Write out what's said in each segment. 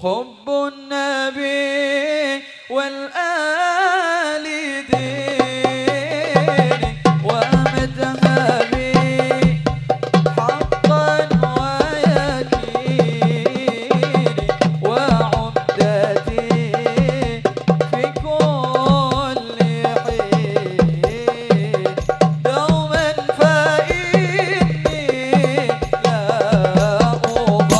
حب النبي والآل ديني ومذهبي حقا ويكيني وعمدتي في كل حين دوما فإني لا أضام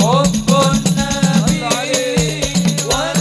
حب النبي والآل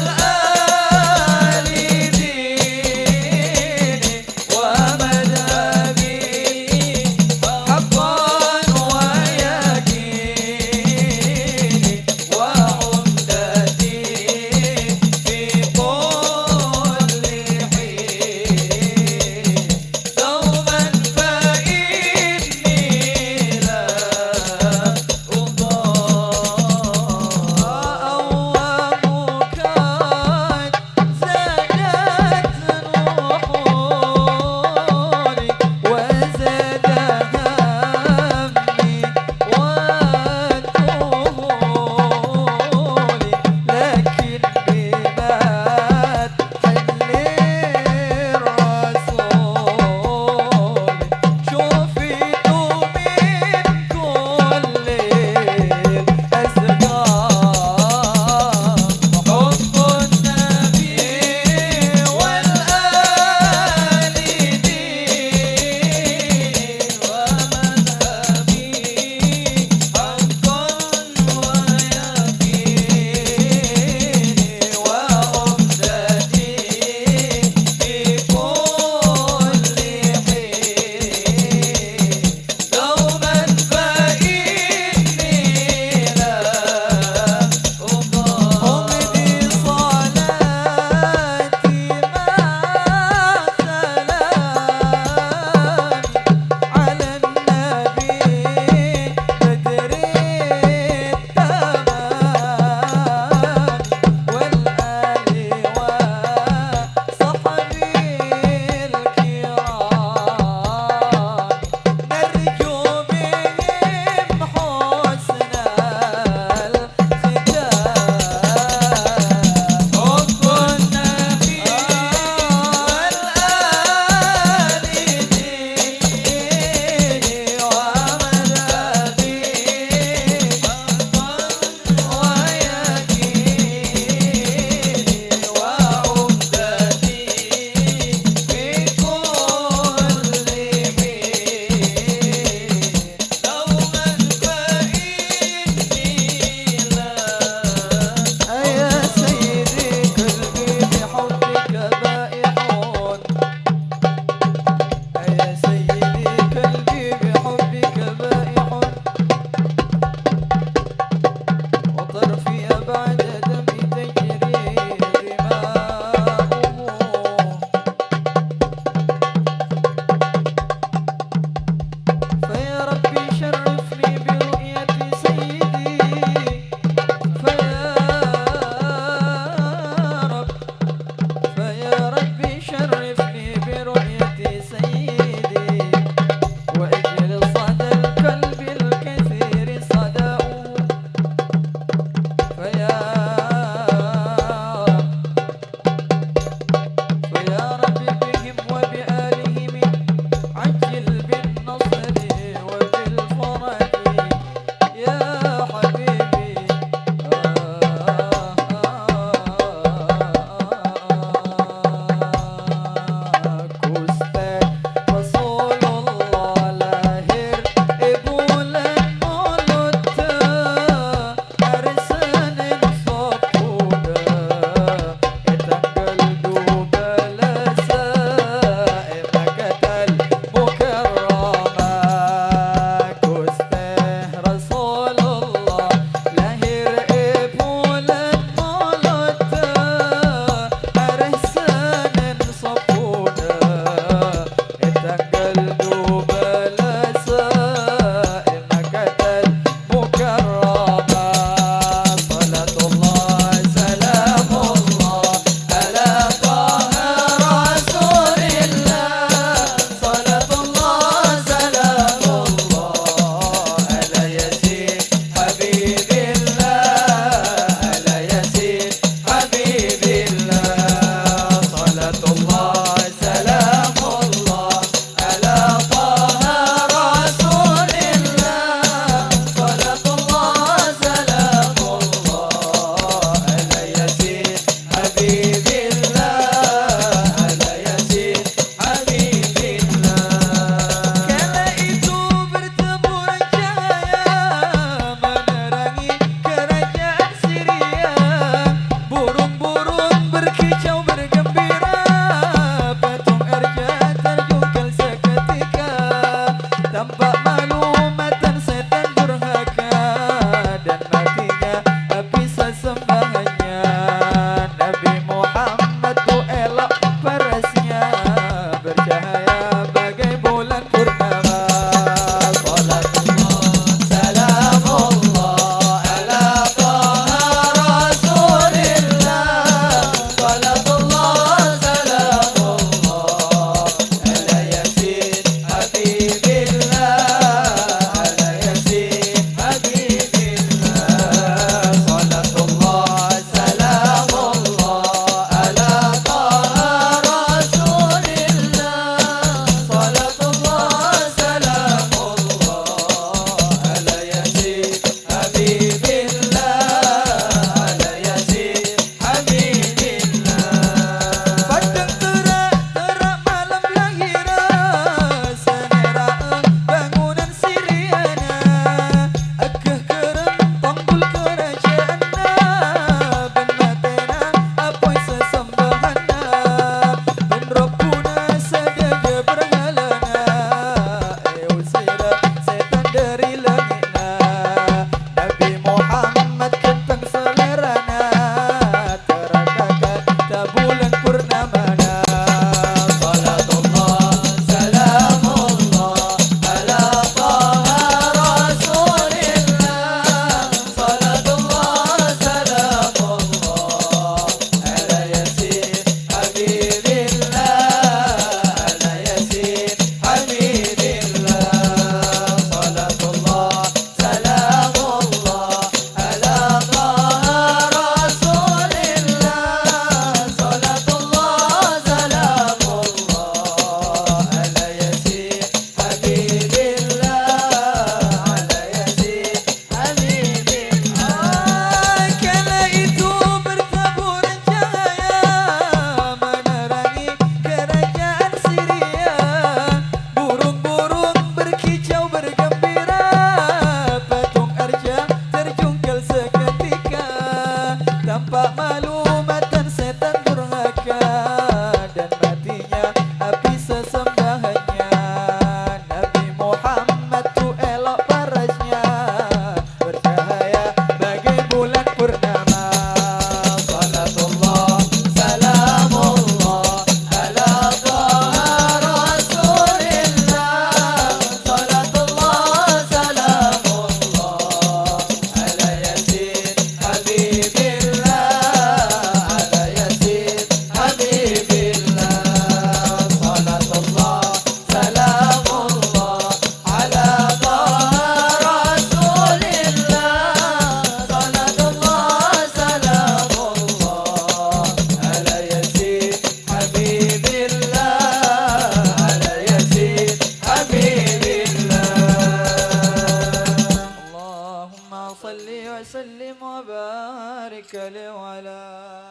وسلم وبارك عليه وعلى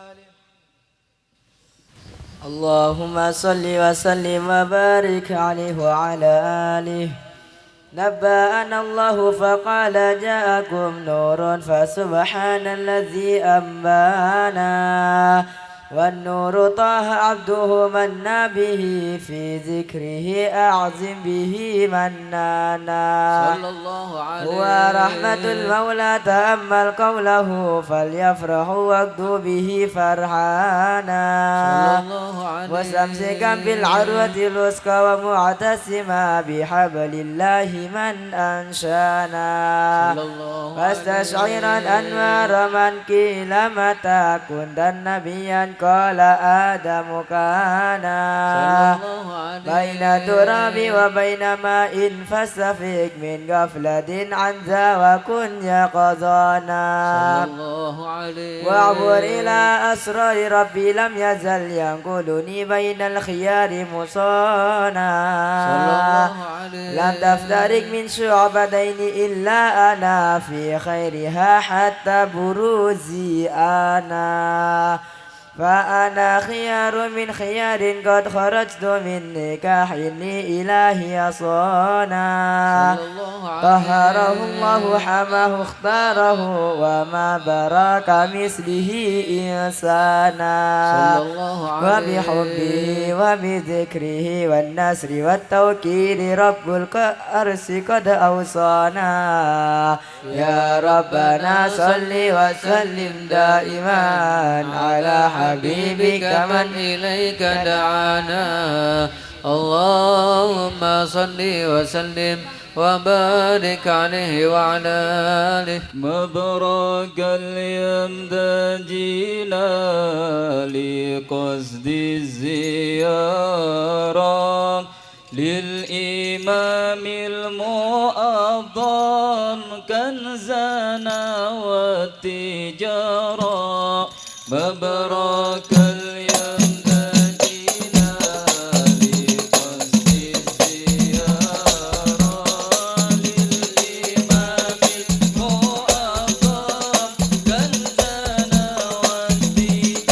آله. اللهم صل وسلم وبارك عليه وعلى آله. نبأنا الله فقال جاءكم نور فسبحان الذي أنبانا والنور طه عبده منا به في ذكره أعظم به منانا صلى الله عليه هو رحمة المولى تأمل قوله فليفرحوا واقدوا به فرحانا صلى الله عليه واستمسكا بالعروة الوثقى ومعتصما بحبل الله من أنشانا صلى الله فاستشعرا أنوار من قيل متى كنت نبيا قال آدم كانا صلى الله عليه بين التراب وبين ماء فاستفيق من غفلة عن ذا وكن يقظانا صلى الله عليه واعبر إلى أسرار ربي لم يزل ينقلني بين الخيار مصانا صلى الله عليه لم تفترق من شعبتين إلا أنا في خيرها حتى بروزي أنا فأنا خيار من خيار قد خرجت من نكاح لإلهي صانا صلى الله عليه طهره الله حماه اختاره وما براك مثله إنسانا صلى الله عليه وبحبه وبذكره والنسر والتوكيل رب الأرس قد أوصانا يا ربنا صل وسلم دائما على حبيبك من إليك دعانا اللهم صل وسلم وبارك عليه وعلى آله. مبروك اليوم جينا لقصد الزيارة للإمام المؤظم كنزنا والتجارة مبروك اليوم جينا لقصد الزيارة للإمام المؤظم كنزنا والتجارة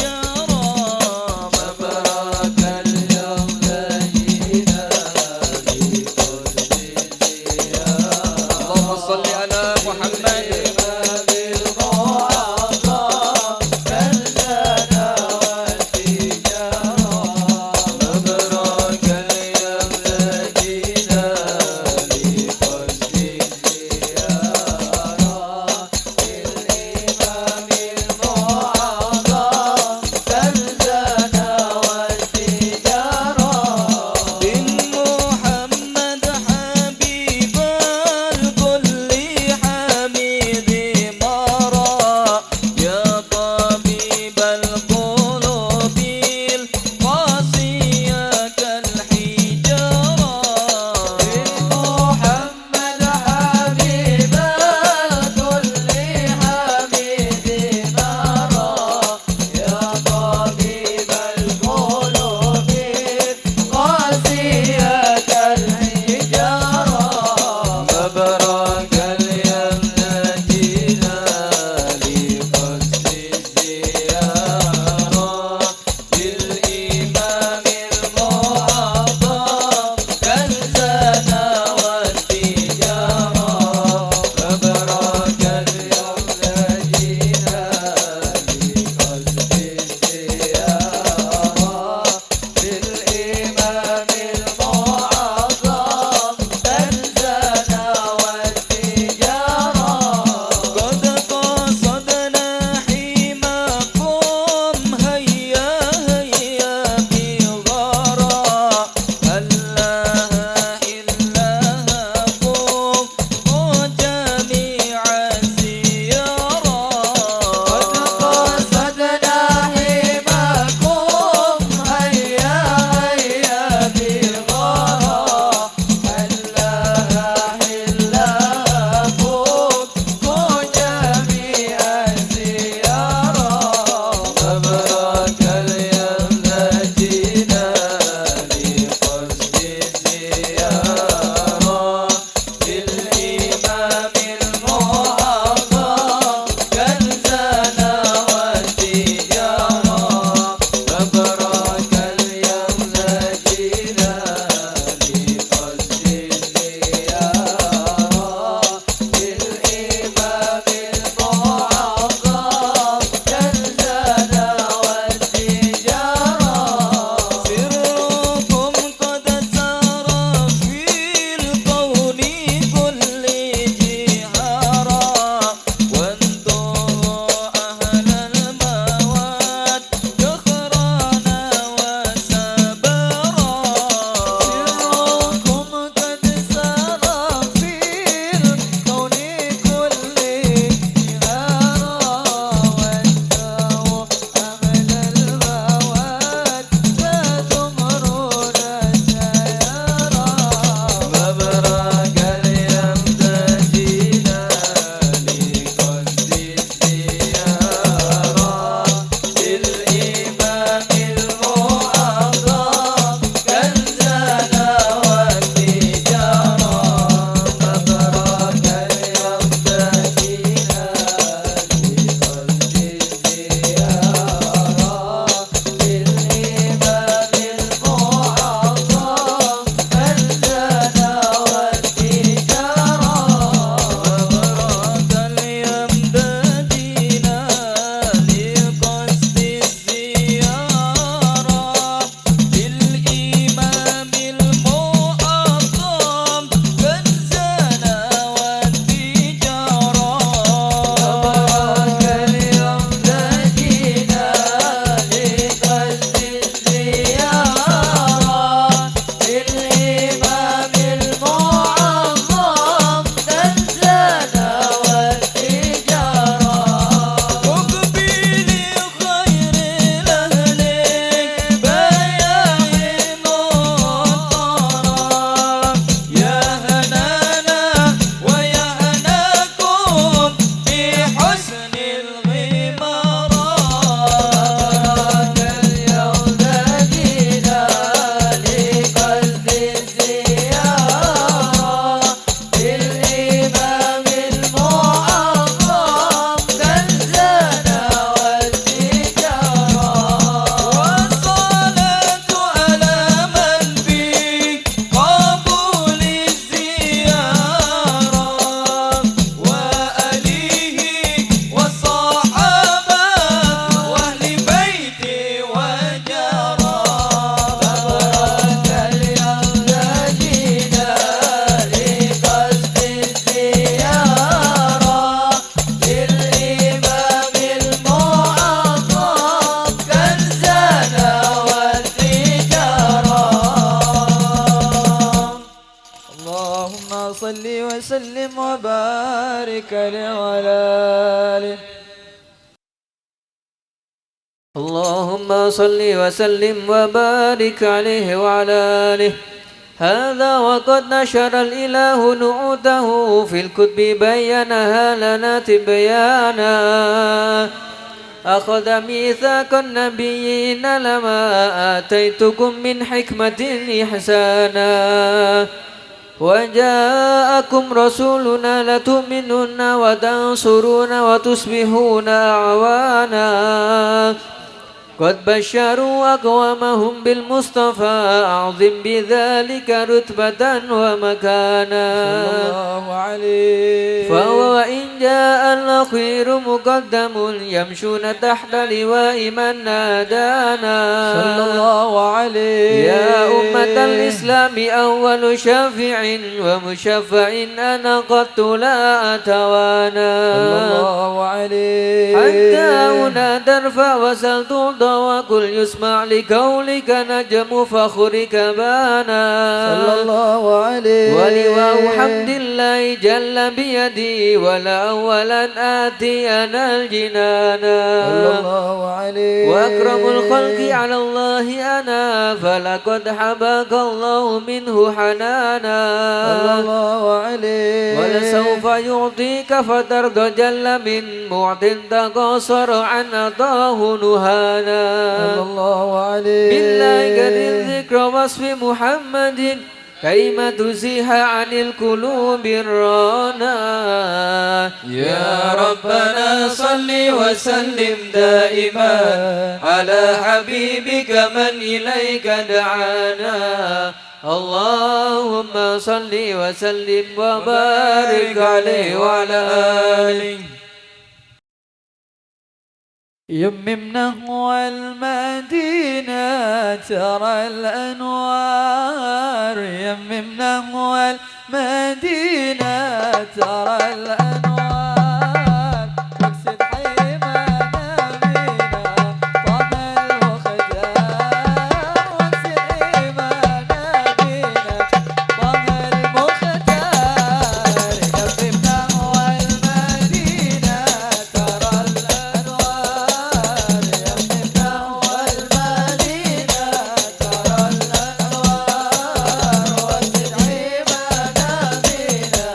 مبروك اليوم جينا لقصد الزيارة اللهم صل على محمد عليه وعلى آله. اللهم صل وسلم وبارك عليه وعلى آله. هذا وقد نشر الإله نعوته في الكتب بينها لنا تبيانا. أخذ ميثاق النبيين لما آتيتكم من حكمة إحسانا. وجاءكم رسولنا لتؤمنون وتنصرون وتصبحون أعوانا. قد بشروا أقوامهم بالمصطفى أعظم بذلك رتبة ومكانا. فهو وإن جاء الأخير مقدم يمشون تحت لواء من نادانا. صلى الله عليه. يا أمة الإسلام أول شافع ومشفع أنا قد لا أتوانا. صلى الله عليه. حتى هنا ترفع وسل ترضى وقل يسمع لقولك نجم فخرك بانا. صلى الله عليه. ولواء حمد الله جل بيدي ولا أولا آتي أنا الجنانا. صلى الله عليه. وأكرم الخلق على الله أنا فلقد حباك الله منه حنانا. صلى الله عليه. ولسوف يعطيك فترضى جل من معط تقاصر عن أطاه نهانا. صلى الله عليه. بالله قد الذكر وصف محمد كيما تزيح عن القلوب الرانا. يا ربنا صل وسلم دائما على حبيبك من إليك دعانا. اللهم صل وسلم وبارك عليه وعلى آله. يممنا والمدينة ترى الأنوار. يممنا والمدينة ترى الأنوار. واقصد حيمانا بنا طه المختار. واقصد حيمانا بنا طه المختار. يممنا والمدينة ترى الأنوار. يممنا والمدينة ترى الأنوار. واقصد حيمانا بنا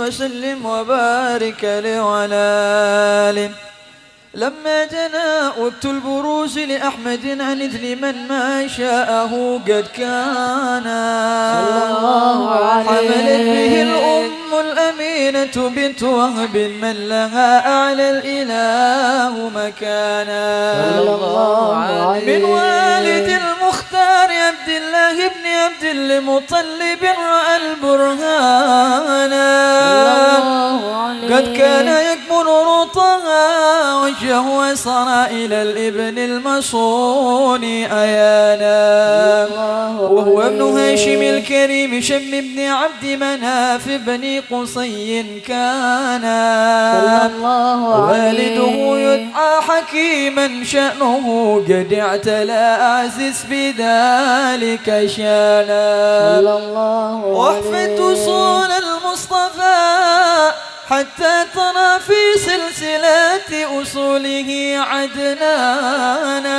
وسلم وبارك عليه وعلى آله. لما جنى وقت البروز لأحمد عن إذن من ما شاءه قد كان حملت به الأم الأمينة بنت وهب من لها أعلى الإله مكانا من والد المختار عبد الله بن عبد المطلب رأى البرهان قد كان يكبر رطها وجهه صار إلى الابن المصون أيانا وهو ابن هاشم الكريم شم بن عبد مناف بن قصي كان والده يدعى حكيما شأنه قد اعتلى أعزز بذلك شانا واحفظ أصول المصطفى حتى ترى في سلسلة أصوله عدنانا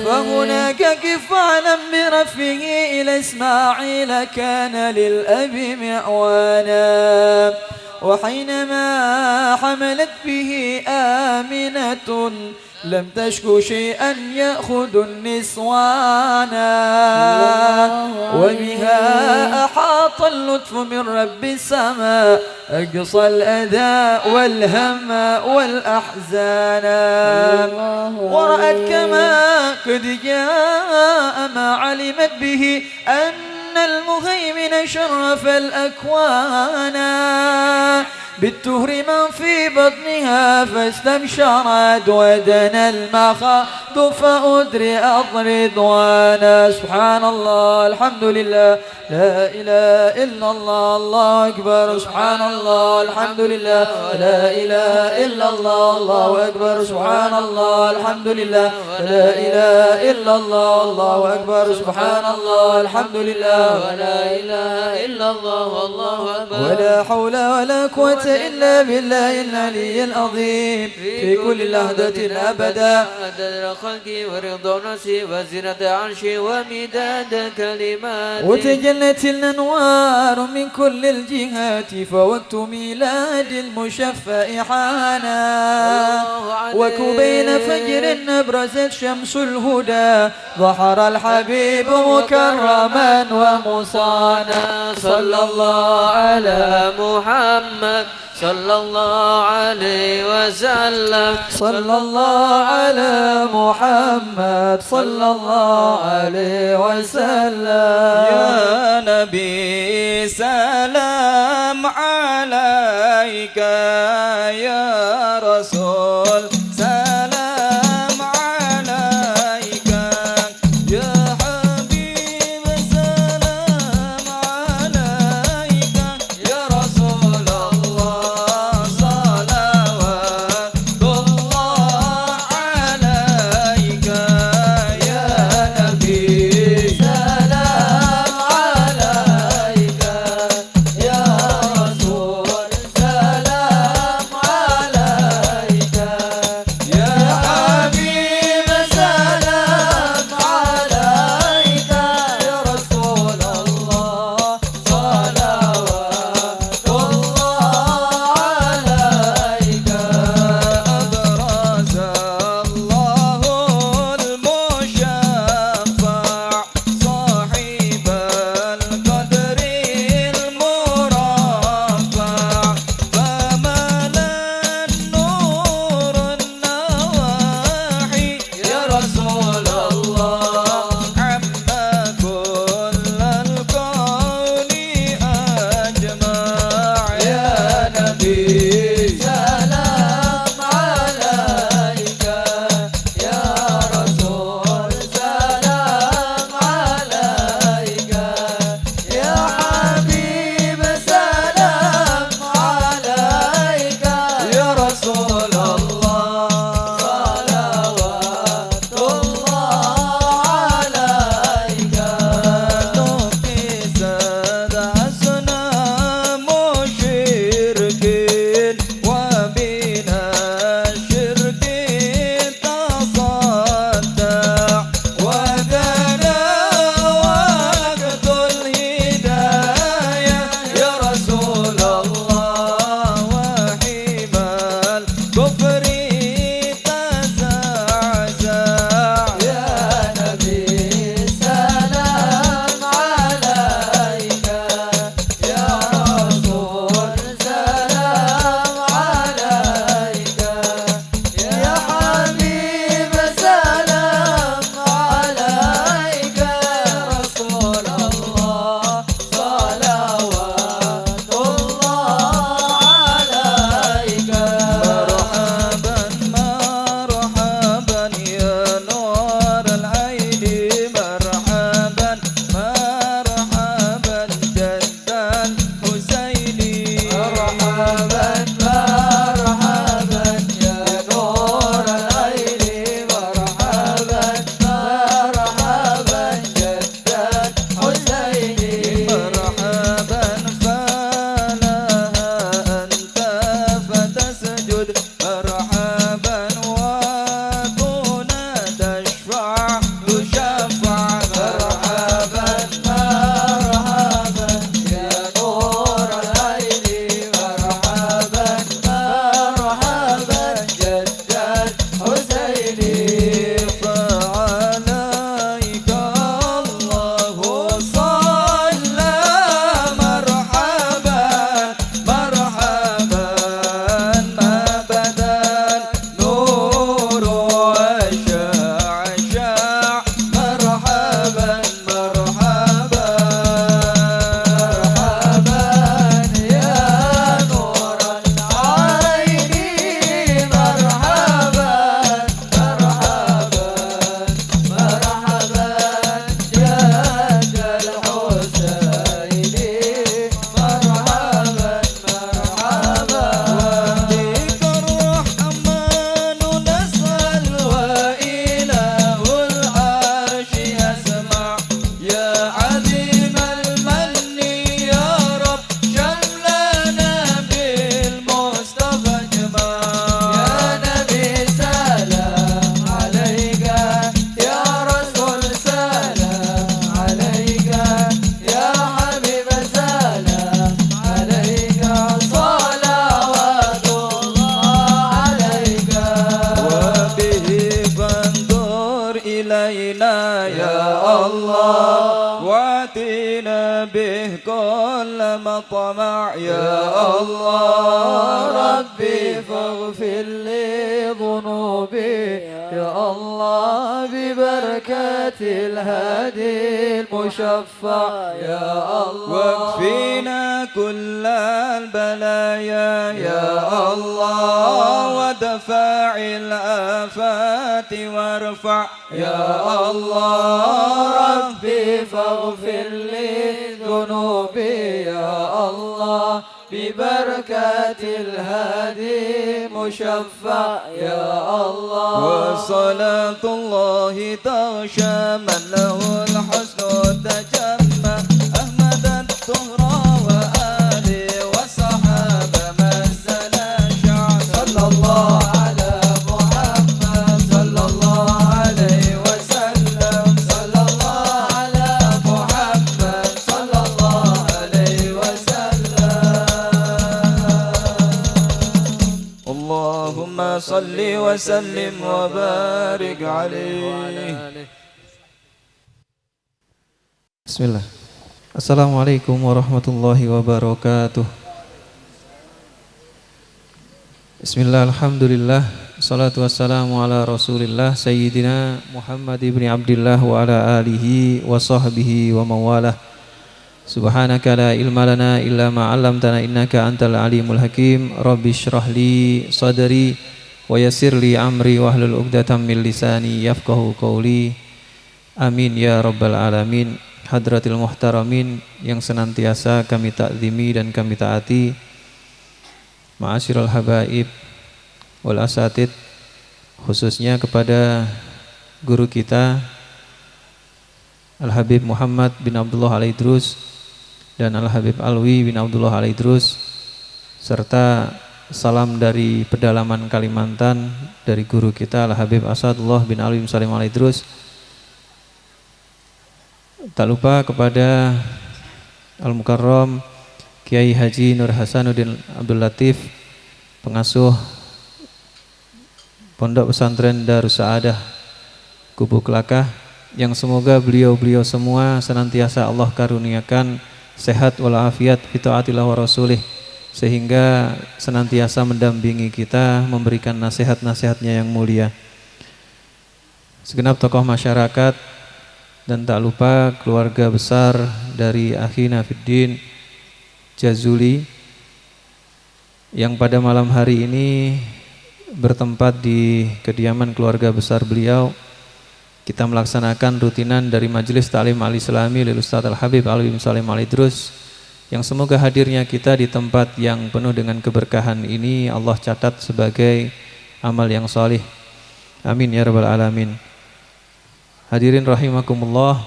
فهناك كف علم برفه إلى إسماعيل كان للأب معوانا وحينما حملت به آمنة لم تشك شيئا يأخذ النسوان وبها أحاط اللطف من رب السماء أقصى الأذى والهم والأحزان ورأت كما قد جاء ما علمت به أن المهيمن شرف الأكوان بالتهر من في بطنها فاستبشرت ودنا المخاض فأدري رضوانا سبحان الله الحمد لله لا إله إلا الله الله أكبر سبحان الله الحمد لله لا إله إلا الله الله أكبر سبحان الله الحمد لله لا إله إلا الله الله أكبر سبحان الله الحمد لله ولا إله إلا الله والله أكبر ولا حول ولا قوة إلا بالله العلي العظيم في كل لحظة أبدا عدد خلقي ورضا نفسي وزنة عرشي ومداد كلماتي وتجلت الأنوار من كل الجهات فوقت ميلاد المشفع حانا وكبين فجر أبرزت شمس الهدى ظهر الحبيب مكرما ومصانا صلى الله على محمد صلى الله عليه وسلم صلى الله على محمد صلى الله عليه وسلم يا نبي سلام عليك يا رسول سلام عليك يا حبيب سلام عليك يا رسول الله صلوات الله عليك يا نبي سلام عليك إلينا يا الله واتنا به كل مطمع يا الله ربي فاغفر لي ذنوبي يا الله ببركة الهادي المشفع يا الله واكفينا كل البلايا يا الله ودفع الآفات وارفع يا الله ربي فاغفر لي ذنوبي يا الله ببركة الهادي مشفع يا الله وصلاة الله تغشى من له الحسن تجمع أحمد الطهر وآله وصحابة مزنا شعب صلى الله على محمد صلى الله عليه وسلم صلى الله على محمد صلى الله عليه وسلم اللهم صل وسلم وبارك عليه. Bismillah. Assalamualaikum warahmatullahi wabarakatuh. Bismillah, alhamdulillah, salatu wassalamu ala rasulillah Sayyidina Muhammad ibn Abdillah wa ala alihi wa sahbihi wa mawalah. Subhanaka la ilma lana illa ma 'allamtana innaka antal alimul hakim. Rabbi shrah li sadri wa yassir li amri wahlul 'uqdatam min lisani yafqahu qawli. Amin ya rabbal alamin. Hadratil muhtaramin yang senantiasa kami takzimi dan kami taati, ma'asyiral habaib wal asatid, khususnya kepada guru kita Al-Habib Muhammad bin Abdullah Al-Idrus dan Al-Habib Alwi bin Abdullah Al-Idrus, serta salam dari pedalaman Kalimantan dari guru kita Al-Habib Asadullah bin Alwi bin Salim Al-Idrus. Tak lupa kepada Al-Mukarram Kiai Haji Nur Hasanuddin Abdul Latif, pengasuh Pondok Pesantren Darus Saadah Kubu Kelakah, yang semoga beliau-beliau semua senantiasa Allah karuniakan sehat walafiat fi taatillah wa rasulih, sehingga senantiasa mendampingi kita, memberikan nasihat-nasihatnya yang mulia. Segenap tokoh masyarakat, dan tak lupa keluarga besar dari Akhina Fiddin Jazuli yang pada malam hari ini bertempat di kediaman keluarga besar beliau. Kita melaksanakan rutinan dari Majelis Ta'lim Al-Islami lil Ustadz Al-Habib Alwi bin Salim Al-Idrus, yang semoga hadirnya kita di tempat yang penuh dengan keberkahan ini Allah catat sebagai amal yang salih. Amin ya rabbal alamin. Hadirin rahimakumullah,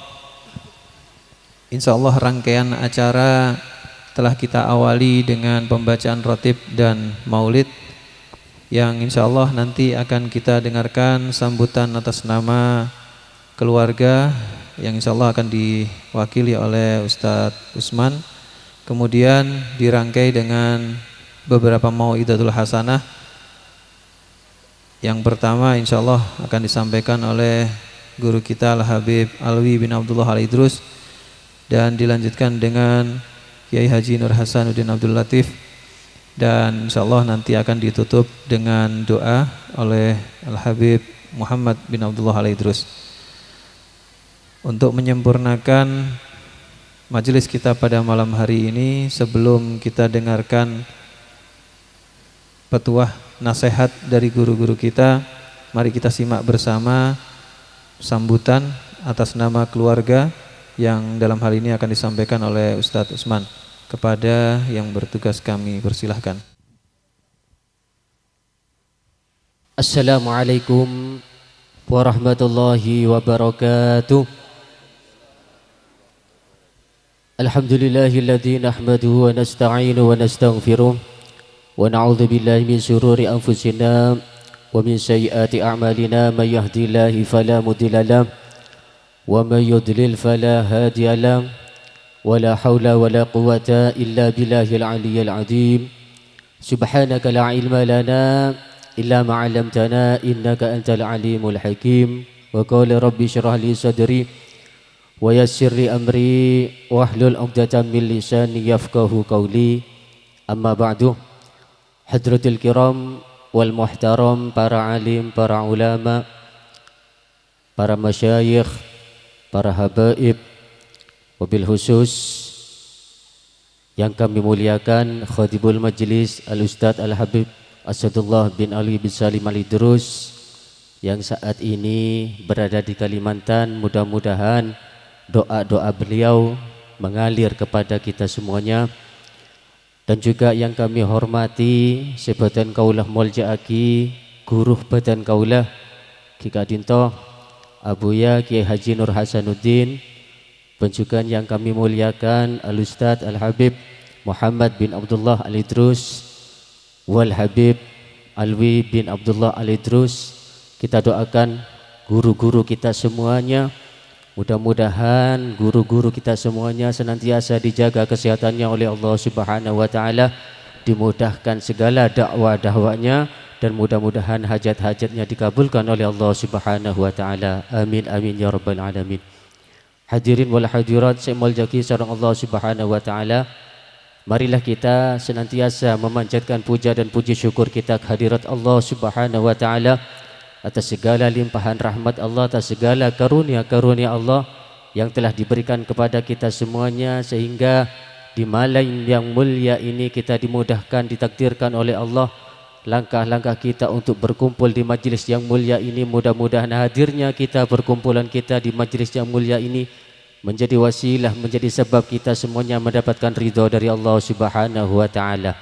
insyaallah rangkaian acara telah kita awali dengan pembacaan rotib dan maulid, yang insyaallah nanti akan kita dengarkan sambutan atas nama keluarga yang insyaallah akan diwakili oleh Ustadz Usman. Kemudian dirangkai dengan beberapa mau'idatul hasanah. Yang pertama insyaallah akan disampaikan oleh guru kita Al-Habib Alwi bin Abdullah Al-Idrus, dan dilanjutkan dengan Kiai Haji Nur Hasanuddin Abdul Latif, dan insyaallah nanti akan ditutup dengan doa oleh Al-Habib Muhammad bin Abdullah Al-Idrus. Untuk menyempurnakan majelis kita pada malam hari ini, sebelum kita dengarkan petuah nasihat dari guru-guru kita, mari kita simak bersama sambutan atas nama keluarga yang dalam hal ini akan disampaikan oleh Ustadz Usman. Kepada yang bertugas kami persilahkan. Assalamualaikum warahmatullahi wabarakatuh. Alhamdulillahilladzi nahmaduhu wa nasta'inu wa nastaghfiruh wa na'udzu billahi min syururi anfusina wa min sayyiati a'malina, may yahdihillahu fala mudilla lahu wa may yudlil fala hadiya lahu, wa la haula wa la quwwata illa billahil aliyyil azim. Subhanaka la ilma lana illa ma 'allamtana innaka antal alimul hakim. wa qala rabbi shrah li sadri wa yassir li amri wahlul 'uqdatam min lisani yafqahu qawli. Amma ba'du. Hadratil kiram wal muhtaram, para alim, para ulama, para masyayikh, para habaib, wabil khusus yang kami muliakan Khatibul Majlis Al-Ustadz Al-Habib Asadullah bin Ali bin Salim Al-Idrus yang saat ini berada di Kalimantan. Mudah-mudahan doa-doa beliau mengalir kepada kita semuanya. Dan juga yang kami hormati Sebatan Kaulah Molja Aki, Guru Badan Kaulah Ki Kadinto Abuya Kiai Haji Nur Hasanuddin, dan juga yang kami muliakan Al-Ustadz Al-Habib Muhammad bin Abdullah Al-Idrus wal Habib Alwi bin Abdullah Al-Idrus. Kita doakan guru-guru kita semuanya, mudah-mudahan guru-guru kita semuanya senantiasa dijaga kesehatannya oleh Allah Subhanahu wa taala, dimudahkan segala dakwah-dakwahnya, dan mudah-mudahan hajat-hajatnya dikabulkan oleh Allah Subhanahu wa taala. Amin amin ya rabbal alamin. Hadirin wal hadirat saya muljaki sareng Allah Subhanahu wa taala. Marilah kita senantiasa memanjatkan puja dan puji syukur kita kehadirat Allah Subhanahu wa taala atas segala limpahan rahmat Allah, atas segala karunia-karunia Allah yang telah diberikan kepada kita semuanya, sehingga di malam yang mulia ini kita dimudahkan, ditakdirkan oleh Allah langkah-langkah kita untuk berkumpul di majlis yang mulia ini. Mudah-mudahan hadirnya kita, perkumpulan kita di majlis yang mulia ini menjadi wasilah, menjadi sebab kita semuanya mendapatkan ridha dari Allah Subhanahu wa taala.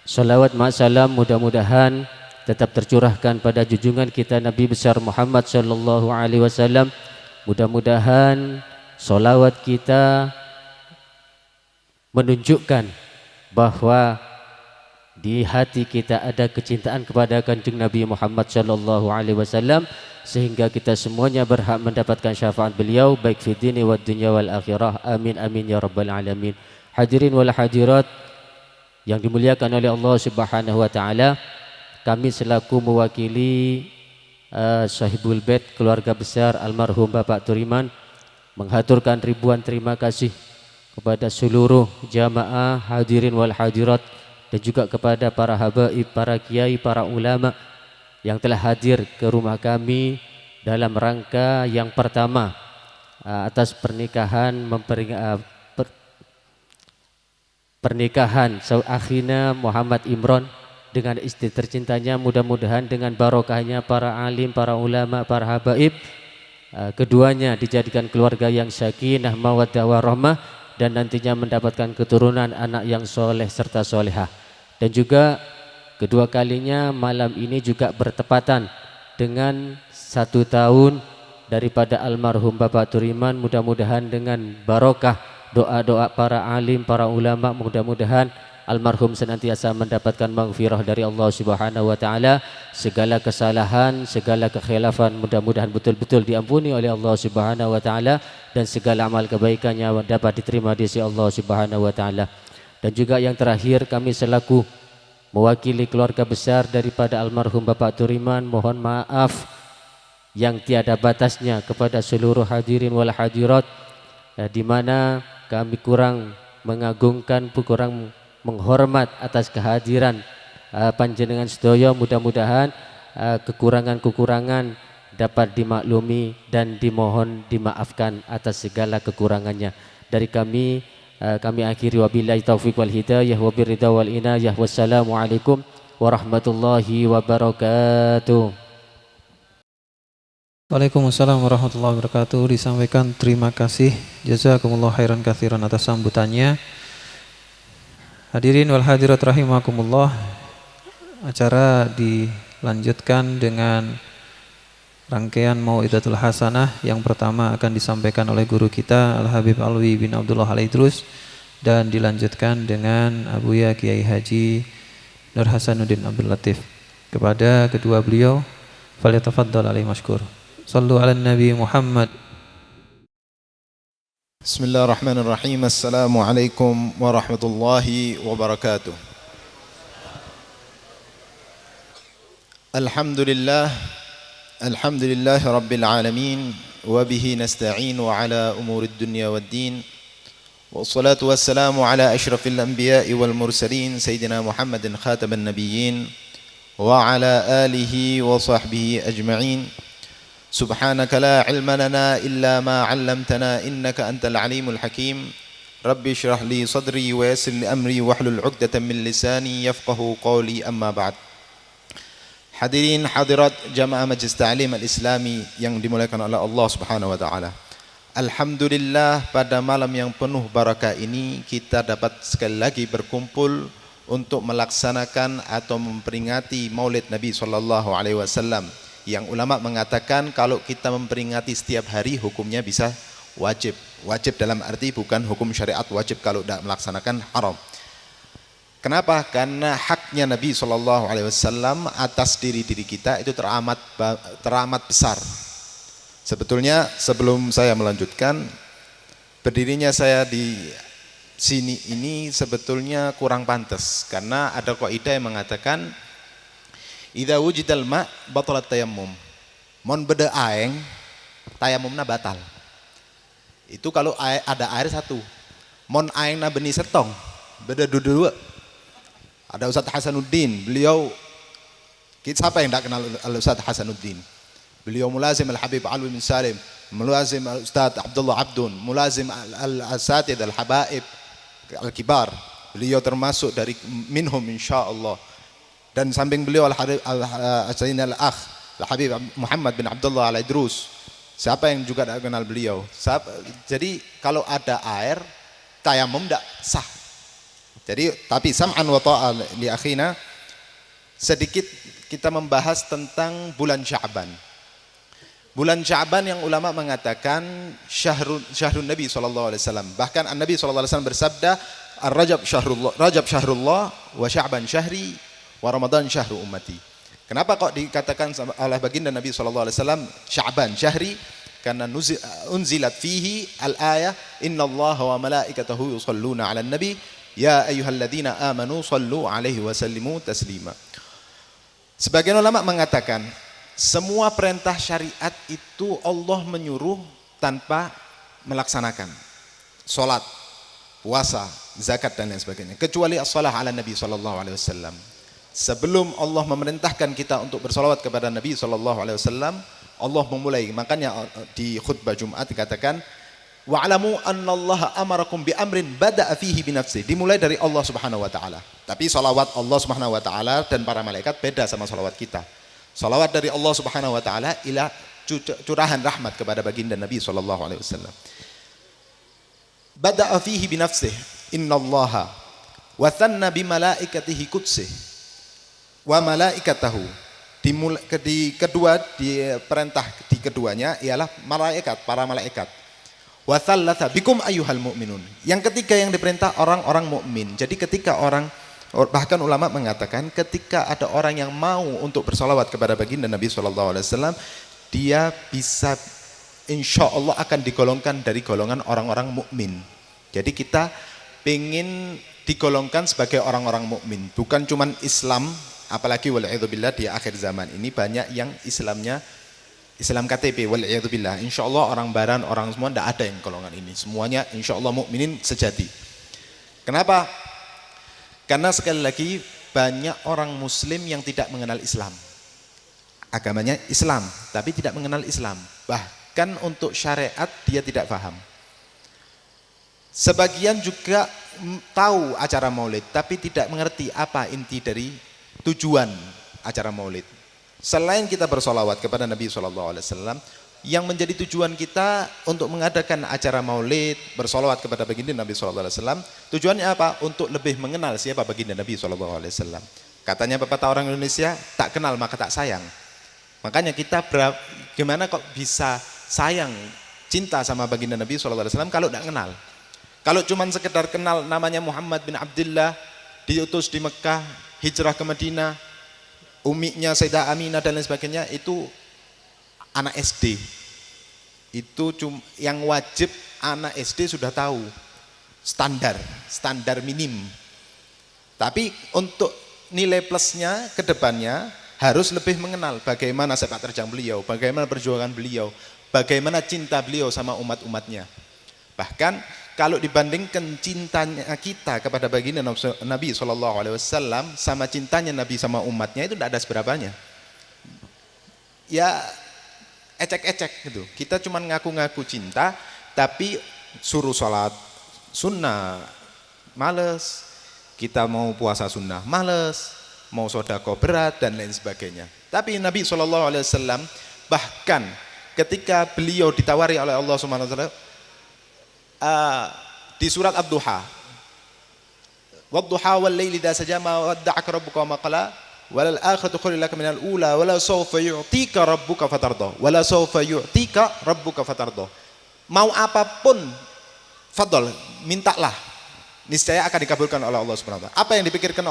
Salawat ma'asalam mudah-mudahan tetap tercurahkan pada junjungan kita Nabi besar Muhammad sallallahu alaihi wasallam. Mudah-mudahan salawat kita menunjukkan bahwa di hati kita ada kecintaan kepada Kanjeng Nabi Muhammad sallallahu alaihi wasallam, sehingga kita semuanya berhak mendapatkan syafaat beliau baik fi dini wad dunya wal akhirah. Amin amin ya rabbal alamin. Hadirin wal hadirat yang dimuliakan oleh Allah Subhanahu wa taala, kami selaku mewakili Sahibul Bait keluarga besar almarhum Bapak Turiman menghaturkan ribuan terima kasih kepada seluruh jamaah hadirin wal hadirat, dan juga kepada para habaib, para kiai, para ulama yang telah hadir ke rumah kami dalam rangka yang pertama atas pernikahan pernikahan akhina Muhammad Imron dengan istri tercintanya. Mudah-mudahan dengan barokahnya para alim, para ulama, para habaib, keduanya dijadikan keluarga yang sakinah, mawaddah warahmah, dan nantinya mendapatkan keturunan anak yang soleh serta solehah. Dan juga kedua kalinya malam ini juga bertepatan dengan 1 tahun daripada almarhum Bapak Turiman. Mudah-mudahan dengan barokah doa-doa para alim, para ulama, mudah-mudahan almarhum senantiasa mendapatkan maghfirah dari Allah Subhanahu wa taala. Segala kesalahan, segala kekhilafan mudah-mudahan betul-betul diampuni oleh Allah Subhanahu wa taala, dan segala amal kebaikannya dapat diterima di sisi Allah Subhanahu wa taala. Dan juga yang terakhir, kami selaku mewakili keluarga besar daripada almarhum Bapak Turiman mohon maaf yang tiada batasnya kepada seluruh hadirin wal hadirat, di mana kami kurang mengagungkan, kurang menghormat atas kehadiran panjenengan sedaya. Mudah-mudahan kekurangan-kekurangan dapat dimaklumi dan dimohon dimaafkan atas segala kekurangannya. Dari kami akhiri wabillahi taufiq wal hidayah wa birridha wal inayah. Wassalamualaikum warahmatullahi wabarakatuh. Waalaikumsalam warahmatullahi wabarakatuh. Disampaikan terima kasih, jazakumullah khairan katsiran atas sambutannya. Hadirin wal hadirat rahimakumullah, acara dilanjutkan dengan rangkaian Mau'idatul Hasanah. Yang pertama akan disampaikan oleh guru kita Al-Habib Alwi bin Abdullah Al-Idrus, dan dilanjutkan dengan Abuya Kiai Haji Nur Hasanuddin Abdul Latif. Kepada kedua beliau, falyatafaddal alaihi mashkur. Sallu ala Nabi Muhammad. Bismillahirrahmanirrahim. Assalamualaikum warahmatullahi wabarakatuh. Alhamdulillah Alhamdulillahi Rabbil Alamin Wabihi nasta'in wa ala umurid dunya wad din Wassalatu wassalamu ala ashrafil anbiya'i wal mursalin Sayyidina Muhammadin khataban nabiyyin Wa ala alihi wa sahbihi ajma'in Subhanaka la ilma lana illa ma 'allamtana innaka antal alimul hakim Rabbi shrah li sadri wa yassir li amri wahlul 'uqdatam min lisani yafqahu qawli amma ba'd. Hadirin hadirat jamaah Majlis Ta'lim Al-Islami yang dimuliakan oleh Allah Subhanahu wa taala. Alhamdulillah pada malam yang penuh barakah ini kita dapat sekali lagi berkumpul untuk melaksanakan atau memperingati Maulid Nabi sallallahu alaihi wasallam yang ulama mengatakan kalau kita memperingati setiap hari hukumnya bisa wajib. Wajib dalam arti bukan hukum syariat wajib kalau tidak melaksanakan haram. Kenapa? Karena haknya Nabi SAW atas diri-diri kita itu teramat besar. Sebetulnya sebelum saya melanjutkan, berdirinya saya di sini ini sebetulnya kurang pantas. Karena ada kaidah yang mengatakan, idza wujidal ma' batalat tayammum. Mon beda aeng, tayammumna batal. Itu kalau ada air satu. Mon aengna beni setong, beda dua. Ada Ustadz Hasanuddin, beliau siapa yang tidak kenal Ustadz Hasanuddin? Beliau mulazim Al-Habib Alwi bin Salim, mulazim Ustadz Abdullah Abdun, mulazim Al-Asatid Al-Habaib Al-Kibar. Beliau termasuk dari minhum insyaallah. Dan samping beliau Al-Habib Al-Akh Al-Habib Muhammad bin Abdullah Al-Idrus. Siapa yang juga tidak kenal beliau? Jadi kalau ada air, tayamum tidak sah. Jadi tapi sam'an wa ta'al li akhina sedikit kita membahas tentang bulan Sya'ban. Bulan Sya'ban yang ulama mengatakan syahrun Nabi sallallahu alaihi wasallam. Bahkan Nabi sallallahu alaihi wasallam bersabda, "Ar-Rajab syahrullah wa Sya'ban syahri wa Ramadan syahru ummati." Kenapa kok dikatakan oleh baginda Nabi sallallahu alaihi wasallam Sya'ban syahri? Karena unzilat fihi al-ayah innallaha wa malaikatahu yusholluna 'alan nabi ya ayyuhalladzina amanu shallu alaihi wasallimu taslima. Sebagian ulama mengatakan semua perintah syariat itu Allah menyuruh tanpa melaksanakan. Salat, puasa, zakat dan lain sebagainya, kecuali as-shalah ala Nabi sallallahu alaihi wasallam. Sebelum Allah memerintahkan kita untuk bersalawat kepada Nabi sallallahu alaihi wasallam, Allah memulai. Makanya di khutbah Jumat dikatakan wa'lamu annallaha amarakum bi amrin bada'a fihi bi nafsihi. Dimulai dari Allah Subhanahu wa taala. Tapi salawat Allah Subhanahu wa taala dan para malaikat beda sama salawat kita. Salawat dari Allah Subhanahu wa taala ila curahan rahmat kepada baginda Nabi sallallahu alaihi wasallam. Bada'a fihi bi nafsihi innallaha wa thanna bi malaikatihi qudsih wa malaikatahu. Di kedua di perintah di keduanya ialah malaikat, para malaikat. Wa tsallatsa bikum ayyuhal mu'minun. Yang ketiga yang diperintah orang-orang mukmin. Jadi ketika bahkan ulama mengatakan ketika ada orang yang mau untuk bersalawat kepada baginda Nabi sallallahu alaihi wasallam, dia bisa insyaallah akan digolongkan dari golongan orang-orang mukmin. Jadi kita ingin digolongkan sebagai orang-orang mukmin, bukan cuman Islam, apalagi wal'idzubillah di akhir zaman ini banyak yang Islam KTP wal'iyadzubillah. Insyaallah orang baran, orang semua tidak ada yang golongan ini. Semuanya insyaallah mukminin sejati. Kenapa? Karena sekali lagi banyak orang muslim yang tidak mengenal Islam. Agamanya Islam tapi tidak mengenal Islam. Bahkan untuk syariat dia tidak paham. Sebagian juga tahu acara Maulid tapi tidak mengerti apa inti dari tujuan acara Maulid. Selain kita bersolawat kepada Nabi SAW, yang menjadi tujuan kita untuk mengadakan acara Maulid, bersolawat kepada baginda Nabi SAW, tujuannya apa? Untuk lebih mengenal siapa baginda Nabi SAW. Katanya pepatah orang Indonesia, tak kenal maka tak sayang. Makanya kita gimana kok bisa sayang, cinta sama baginda Nabi SAW kalau tidak kenal? Kalau cuma sekedar kenal namanya Muhammad bin Abdullah, diutus di Mekah, hijrah ke Madinah, umiknya Sayyidah Aminah dan lain sebagainya, itu anak SD. Itu yang wajib anak SD sudah tahu standar minim. Tapi untuk nilai plusnya ke depannya harus lebih mengenal bagaimana sepak terjang beliau, bagaimana perjuangan beliau, bagaimana cinta beliau sama umat-umatnya. Bahkan kalau dibandingkan cintanya kita kepada baginda Nabi SAW sama cintanya Nabi sama umatnya, itu tidak ada seberapanya. Ya ecek-ecek gitu. Kita cuma ngaku-ngaku cinta, tapi suruh sholat sunnah males, kita mau puasa sunnah males, mau sodako berat dan lain sebagainya. Tapi Nabi SAW bahkan ketika beliau ditawari oleh Allah Subhanahu Wa Taala di surat Ad-Duha, "Wad-duha wal-laili idza saja ma wadda'aka rabbuka wa ma qala walal akhiratu khairul laka minal ula wala sawfa yu'tika rabbuka fatarda wala sawfa yu'tika rabbuka fatarda." Mau apapun fadl, mintalah, niscaya akan dikabulkan oleh Allah Subhanahu wa taala. Apa yang dipikirkan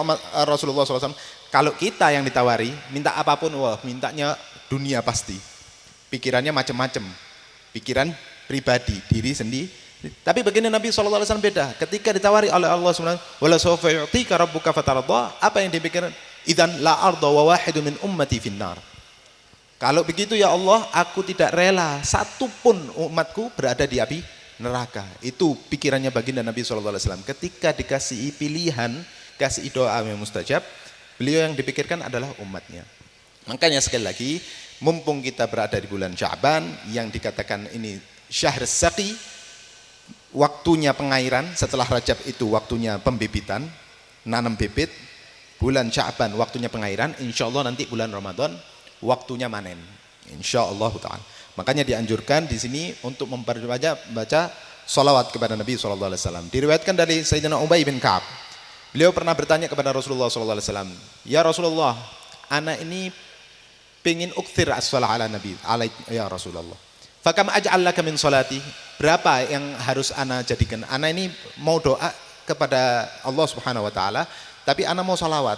Rasulullah SAW? Kalau kita yang ditawari, minta apapun, wah mintanya dunia pasti. Pikirannya macam-macam. Pikiran pribadi, diri sendiri. Tapi baginda Nabi SAW beda. Ketika ditawari oleh Allah Subhanahu wa taala, "Wala sawfa yu'tika rabbuka fatarda", apa yang dipikirkan? "Idzan la arda wa wahidun min ummati finnar." Kalau begitu ya Allah, aku tidak rela satupun umatku berada di api neraka. Itu pikirannya baginda Nabi SAW. Ketika dikasih pilihan, kasih doa yang mustajab, beliau yang dipikirkan adalah umatnya. Makanya sekali lagi, mumpung kita berada di bulan Sya'ban yang dikatakan ini syahr saqi, waktunya pengairan. Setelah Rajab itu waktunya pembibitan, nanam bibit. Bulan Sya'ban waktunya pengairan. Insya Allah nanti bulan Ramadan waktunya manen. Insya Allah ta'ala. Makanya dianjurkan di sini untuk baca salawat kepada Nabi SAW. Diriwayatkan dari Sayyidina Ubay bin Ka'ab. Beliau pernah bertanya kepada Rasulullah SAW, "Ya Rasulullah, anak ini pengen ukthir as-salah ala Nabi, ya Rasulullah. Fakam aj'al laka min salati?" Berapa yang harus ana jadikan? Ana ini mau doa kepada Allah Subhanahu wa taala, tapi ana mau salawat.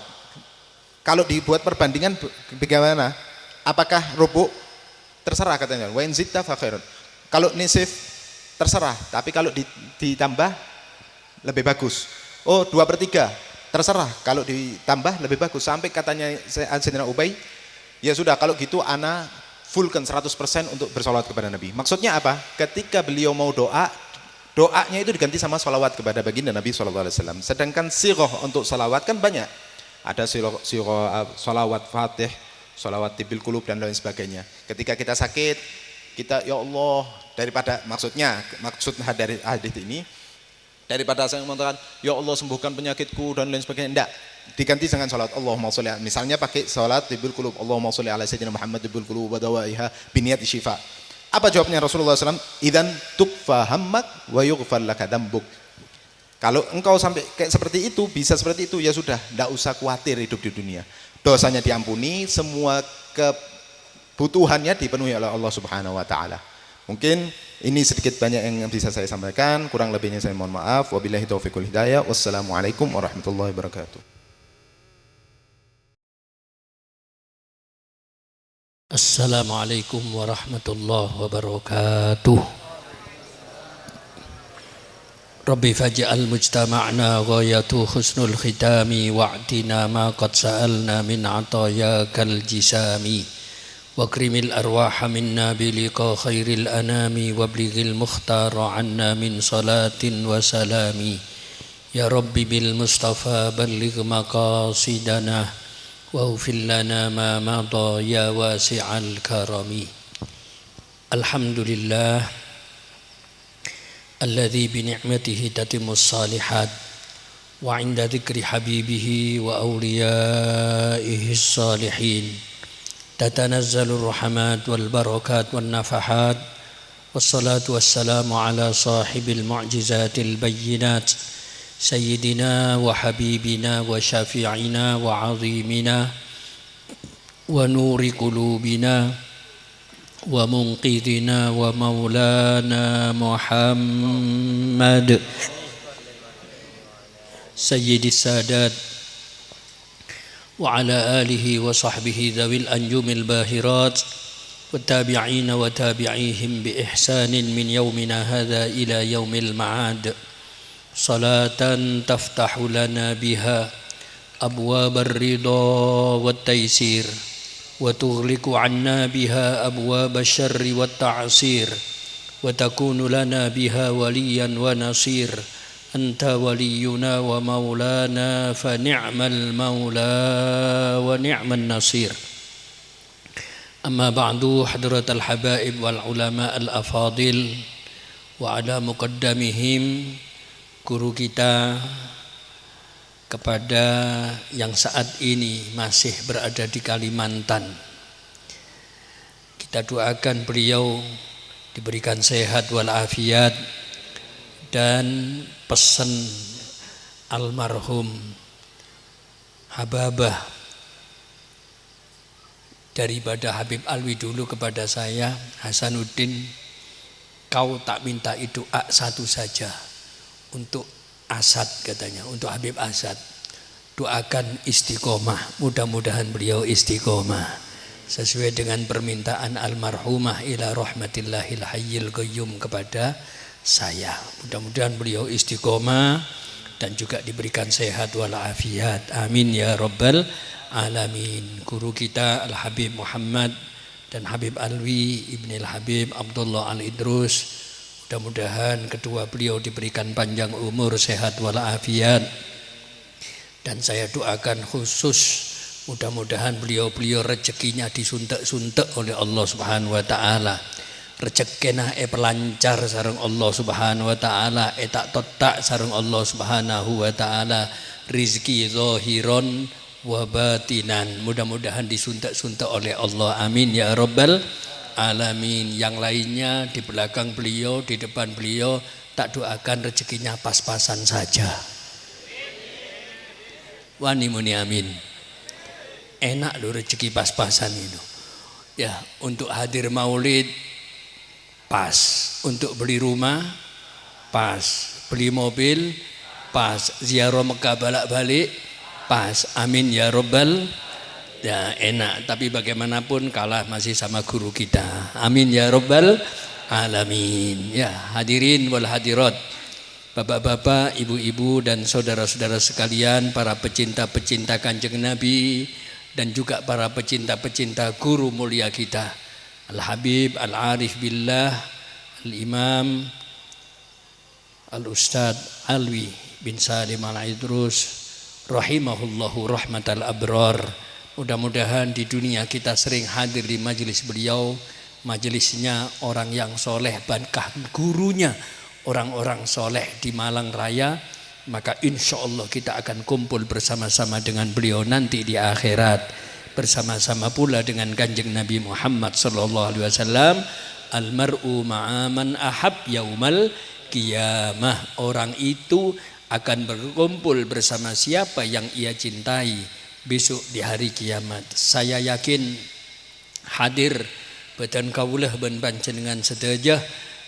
Kalau dibuat perbandingan bagaimana? Apakah rubu'? Terserah katanya. Wa in zitta fa khairun. Kalau nisif terserah, tapi kalau ditambah lebih bagus. Oh, 2/3 terserah, kalau ditambah lebih bagus. Sampai katanya Sayyidina Ubay, ya sudah kalau gitu ana fullkan 100% untuk bersolawat kepada Nabi. Maksudnya apa? Ketika beliau mau doa, doanya itu diganti sama solawat kepada baginda Nabi SAW. Sedangkan sighah untuk solawat kan banyak. Ada sighah solawat Fatih, solawat tibil kulub dan lain sebagainya. Ketika kita sakit, kita ya Allah, daripada maksud dari hadis ini, daripada saya mengatakan ya Allah sembuhkan penyakitku dan lain sebagainya, enggak, diganti dengan salat Allahumma sholli, misalnya pakai salat tibil qulub, Allahumma sholli ala sayyidina Muhammad tibil qulub wa dawaiha biniyati syifa. Apa jawabnya Rasulullah SAW? Idzan tukfa hammak wa yughfar laka dzambuk. Kalau engkau sampai kayak seperti itu, bisa seperti itu, ya sudah, enggak usah khawatir hidup di dunia. Dosanya diampuni, semua kebutuhannya dipenuhi oleh Allah Subhanahu wa taala. Mungkin ini sedikit banyak yang bisa saya sampaikan, kurang lebihnya saya mohon maaf. Wabillahi taufiq wal hidayah. Wassalamualaikum warahmatullahi wabarakatuh. Assalamualaikum warahmatullahi wabarakatuh. Rabbi faj'al mujtama'na ghayatu husnul khitami wa'tina ma qad sa'alna min 'atayakal jisami. واكرم الأرواح منا بلقاء خير الأنام وابلغ المختار عنا من صلاة وسلام يا رب بالمصطفى بلغ مقاصدنا واغفر لنا ما مضى يا واسع الكرم. الحمد لله الذي بنعمته تتم الصالحات وعند ذكر حبيبه وأوليائه الصالحين تتنزل الرحمات والبركات والنفحات. والصلاة والسلام على صاحب المعجزات البينات سيدنا وحبيبنا وشفيعنا وعظيمنا ونور قلوبنا ومنقذنا ومولانا محمد سيد السادات وعلى آله وصحبه ذوي الأنجم الباهرات والتابعين وتابعيهم بإحسان من يومنا هذا إلى يوم المعاد. صلاة تفتح لنا بها أبواب الرضا والتيسير وتغلق عنا بها أبواب الشر والتعسير وتكون لنا بها وليا ونصير أنت ولينا ومولانا فنعم المولى ونعم النصير. أما بعد حضرة الحبائب والعلماء الأفاضل وعلى مقدمهم guru kita, kepada yang saat ini masih berada di Kalimantan, kita doakan beliau diberikan sehat walafiat, dan pesan almarhum Hababah daripada Habib Alwi dulu kepada saya, Hasanuddin, kau tak minta doa satu saja untuk Asad, katanya, untuk Habib Asad, doakan istiqomah, mudah-mudahan beliau istiqomah sesuai dengan permintaan almarhumah ila rahmatillahil hayyil qayyum kepada saya. Mudah-mudahan beliau istiqomah dan juga diberikan sehat walafiat, amin ya rabbal alamin. Guru kita Al-Habib Muhammad dan Habib Alwi Ibn Al-Habib Abdullah Al-Idrus, mudah-mudahan kedua beliau diberikan panjang umur, sehat walafiat, dan saya doakan khusus mudah-mudahan beliau rezekinya disuntek-suntek oleh Allah Subhanahu wa taala. Rezekina pelancar sareng Allah Subhanahu wa taala, tak totak sareng Allah Subhanahu wa taala, rizki zahiron wa batinan, mudah-mudahan disuntek-suntek oleh Allah, amin ya rabbal alamin. Yang lainnya di belakang beliau, di depan beliau, tak doakan rezekinya pas-pasan saja. Wani muni amin. Enak loh rezeki pas-pasan itu. Ya, untuk hadir maulid pas, untuk beli rumah pas, beli mobil pas, ziarah Mekah balik-balik pas, amin ya rabbal. Ya enak, tapi bagaimanapun kalah masih sama guru kita, amin ya rabbal alamin. Ya hadirin wal hadirat, bapak-bapak, ibu-ibu dan saudara-saudara sekalian, para pecinta-pecinta Kanjeng Nabi dan juga para pecinta-pecinta guru mulia kita, Al-Habib Al-Arif Billah Al-Imam Al-Ustadz Alwi bin Salim Al-Idrus rahimahullahu rahmatal abrar. Mudah-mudahan di dunia kita sering hadir di majelis beliau, majelisnya orang yang soleh, bahkan gurunya orang-orang soleh di Malang Raya, maka insya Allah kita akan kumpul bersama-sama dengan beliau nanti di akhirat, bersama-sama pula dengan Kanjeng Nabi Muhammad sallallahu alaihi wasallam. Almar'u ma'aman ahab yaumal qiyamah, orang itu akan berkumpul bersama siapa yang ia cintai besok di hari kiamat. Saya yakin hadir badan kaulah ban panjenengan sedaya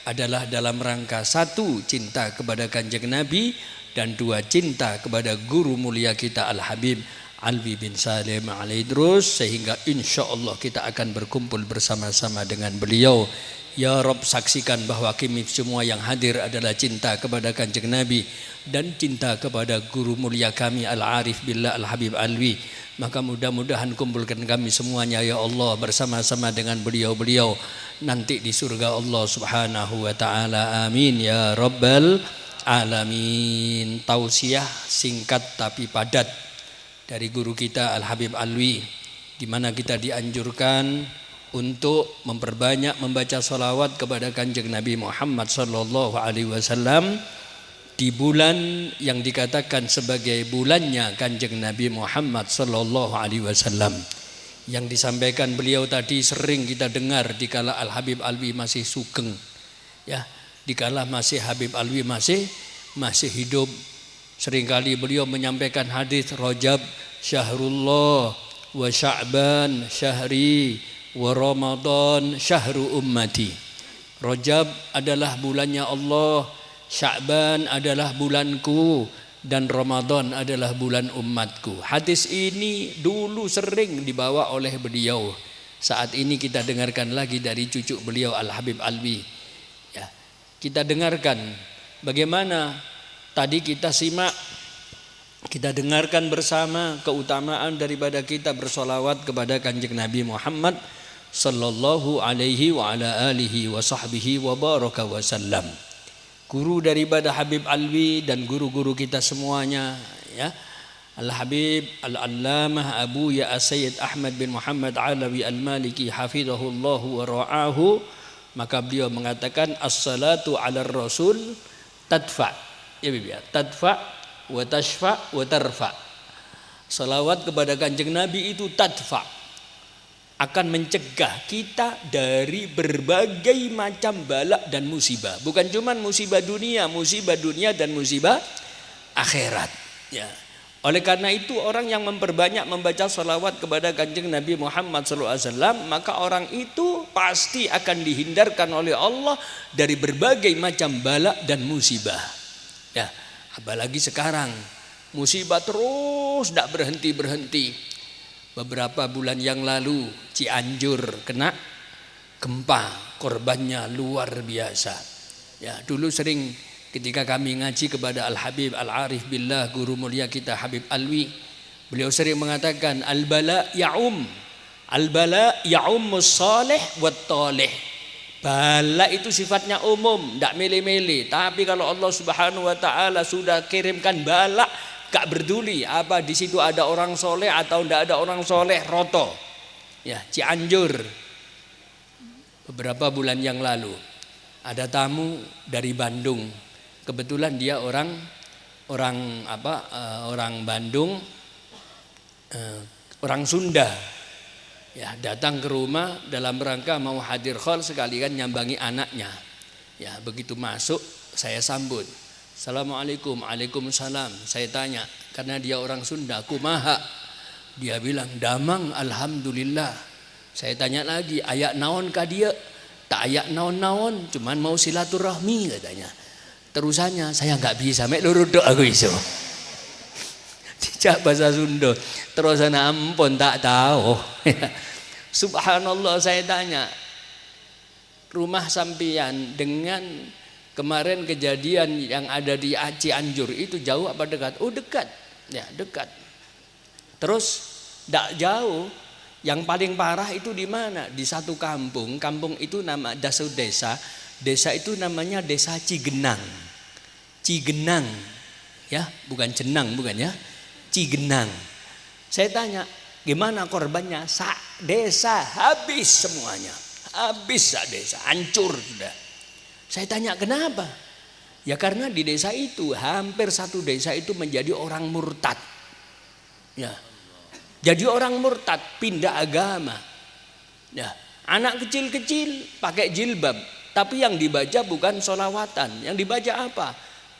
adalah dalam rangka satu, cinta kepada Kanjeng Nabi, dan dua, cinta kepada guru mulia kita Al-Habib Alwi bin Salim Al-Idrus, sehingga insya Allah kita akan berkumpul bersama-sama dengan beliau. Ya Rob, saksikan bahwa kami semua yang hadir adalah cinta kepada Kanjeng Nabi dan cinta kepada guru mulia kami Al-Arif Billah Al-Habib Alwi. Maka mudah-mudahan kumpulkan kami semuanya ya Allah bersama-sama dengan beliau-beliau nanti di surga Allah Subhanahu wa taala, amin ya rabbal alamin. Tausiah singkat tapi padat dari guru kita Al-Habib Alwi, di mana kita dianjurkan untuk memperbanyak membaca salawat kepada Kanjeng Nabi Muhammad sallallahu alaihi wasallam di bulan yang dikatakan sebagai bulannya Kanjeng Nabi Muhammad sallallahu alaihi wasallam. Yang disampaikan beliau tadi sering kita dengar dikala Al-Habib Alwi masih sugeng. Ya, dikala masih Habib Alwi masih hidup, seringkali beliau menyampaikan hadis Rajab syahrullah wa Sya'ban syahri wa Ramadan syahru ummati. Rajab adalah bulannya Allah, Sya'ban adalah bulanku, dan Ramadan adalah bulan umatku. Hadis ini dulu sering dibawa oleh beliau. Saat ini kita dengarkan lagi dari cucu beliau Al-Habib Alwi. Ya, kita dengarkan bagaimana tadi kita simak Kita dengarkan bersama keutamaan daripada kita bersolawat kepada Kanjeng Nabi Muhammad sallallahu alaihi wa ala alihi wa sahbihi wa baraka wa sallam. Guru daripada Habib Alwi dan guru-guru kita semuanya, ya. Al-Habib Al-Allamah Abu Ya Sayyid Ahmad bin Muhammad Alawi Al-Maliki hafizahullahu wa ra'ahu. Maka beliau mengatakan as-salatu 'ala rasul tadfa. Ya Bibi, tadfa wa tashfa wa tarfa. Salawat kepada Kanjeng Nabi itu tadfa, akan mencegah kita dari berbagai macam balak dan musibah. Bukan cuma musibah dunia dan musibah akhirat, ya. Oleh karena itu orang yang memperbanyak membaca salawat kepada Kanjeng Nabi Muhammad SAW, maka orang itu pasti akan dihindarkan oleh Allah dari berbagai macam balak dan musibah, ya. Apalagi sekarang musibah terus tidak berhenti. Beberapa bulan yang lalu Cianjur kena gempa, korbannya luar biasa. Ya, dulu sering ketika kami ngaji kepada Al-Habib Al-Arif Billah, guru mulia kita Habib Alwi, beliau sering mengatakan al-bala ya'ummus salih wat talih. Bala itu sifatnya umum, tidak milih-milih. Tapi kalau Allah Subhanahu wa taala sudah kirimkan bala, gak peduli apa di situ ada orang soleh atau tidak ada orang soleh, roto. Ya, Cianjur beberapa bulan yang lalu ada tamu dari Bandung. Kebetulan dia orang Bandung, orang Sunda. Ya, datang ke rumah dalam rangka mau hadir khol sekalian nyambangi anaknya. Ya, begitu masuk saya sambut. Assalamualaikum. Waalaikumsalam. Saya tanya, karena dia orang Sunda, kumaha? Dia bilang damang alhamdulillah. Saya tanya lagi, ayak naon ka dia? Tak ayak naon-naon, cuman mau silaturahmi katanya. Terusannya saya enggak bisa, mek luruduk aku iso. Dijak bahasa Sunda. Terusana ampun tak tahu. Subhanallah, saya tanya, rumah sampian dengan kemarin kejadian yang ada di Cianjur itu jauh apa dekat? Oh dekat, ya dekat. Terus tidak jauh. Yang paling parah itu di mana? Di satu kampung. Kampung itu nama desa. Desa itu namanya Desa Cigenang. Cigenang, ya bukan Jenang, bukan ya. Cigenang. Saya tanya, gimana korbannya? Desa habis semuanya, habis desa, hancur sudah. Saya tanya kenapa? Ya karena di desa itu hampir satu desa itu menjadi orang murtad. Ya, jadi orang murtad, pindah agama. Ya, anak kecil-kecil pakai jilbab, tapi yang dibaca bukan sholawatan. Yang dibaca apa?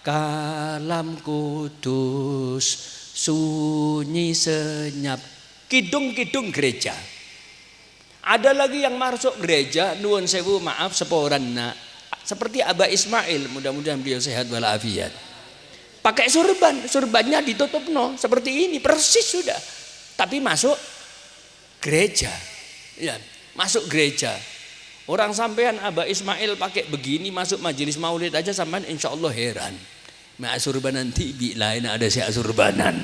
Kalam kudus, sunyi senyap, kidung-kidung gereja. Ada lagi yang masuk gereja, nuwun sewu maaf seporanna. Seperti Abah Ismail, mudah-mudahan beliau sehat walafiat. Pakai surbannya ditutup seperti ini persis sudah. Tapi masuk gereja, ya masuk gereja. Orang sampean Abah Ismail pakai begini masuk majelis maulid aja sampean insya Allah heran. Ma'asurbanan tibi lain ada si asurbanan.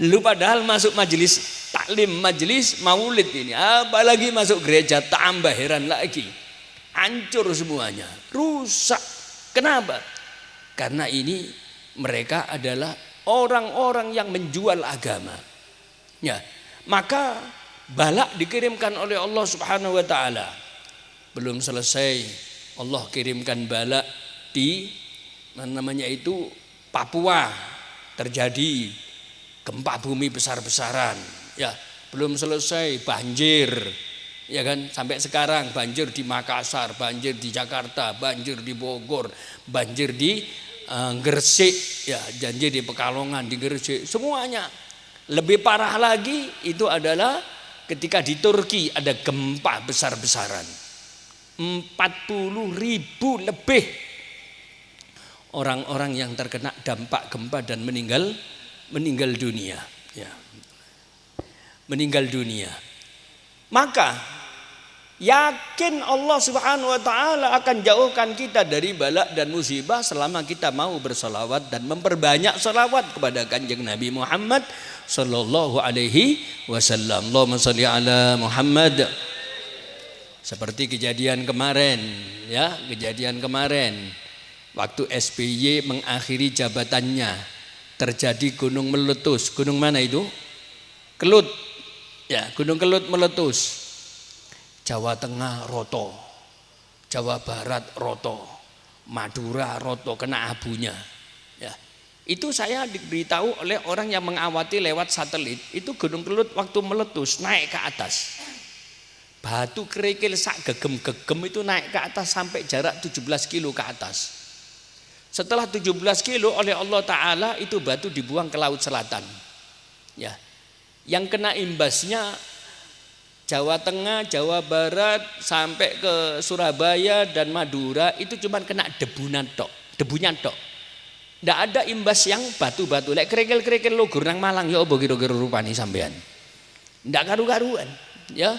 Lu padahal masuk majelis taklim, majelis maulid ini, apalagi masuk gereja tambah heran lagi. Hancur semuanya, rusak. Kenapa? Karena ini mereka adalah orang-orang yang menjual agama. Ya, maka balak dikirimkan oleh Allah Subhanahu wa taala. Belum selesai Allah kirimkan balak di Papua, terjadi gempa bumi besar-besaran. Ya, belum selesai banjir. Ya kan, sampai sekarang banjir di Makassar, banjir di Jakarta, banjir di Bogor, banjir di Gresik, ya, banjir di Pekalongan, di Gresik, semuanya. Lebih parah lagi itu adalah ketika di Turki ada gempa besar-besaran. 40.000 lebih orang-orang yang terkena dampak gempa dan meninggal dunia, ya. Meninggal dunia. Maka Yakin Allah Subhanahu wa taala akan jauhkan kita dari bala dan musibah selama kita mau bersolawat dan memperbanyak solawat kepada Kanjeng Nabi Muhammad sallallahu alaihi wasallam. Allahumma shalli ala Muhammad. Seperti kejadian kemarin, ya, kejadian kemarin waktu SBY mengakhiri jabatannya terjadi gunung meletus. Gunung mana itu? Kelut. Ya, Gunung Kelut meletus. Jawa Tengah roto, Jawa Barat roto, Madura roto, kena abunya. Ya, itu saya diberitahu oleh orang yang mengawati lewat satelit. Itu Gunung Kelut waktu meletus naik ke atas. Batu kerikil sak gegem-gegem itu naik ke atas sampai jarak 17 kilo ke atas. Setelah 17 kilo oleh Allah Ta'ala itu batu dibuang ke Laut Selatan. Ya, yang kena imbasnya Jawa Tengah, Jawa Barat sampai ke Surabaya dan Madura itu cuma kena debunya tok. Ndak ada imbas yang batu-batu. Lek kerikil-kerikil lugur nang Malang ya apa kira-kira rupane sampean. Ndak karu-karuan, ya.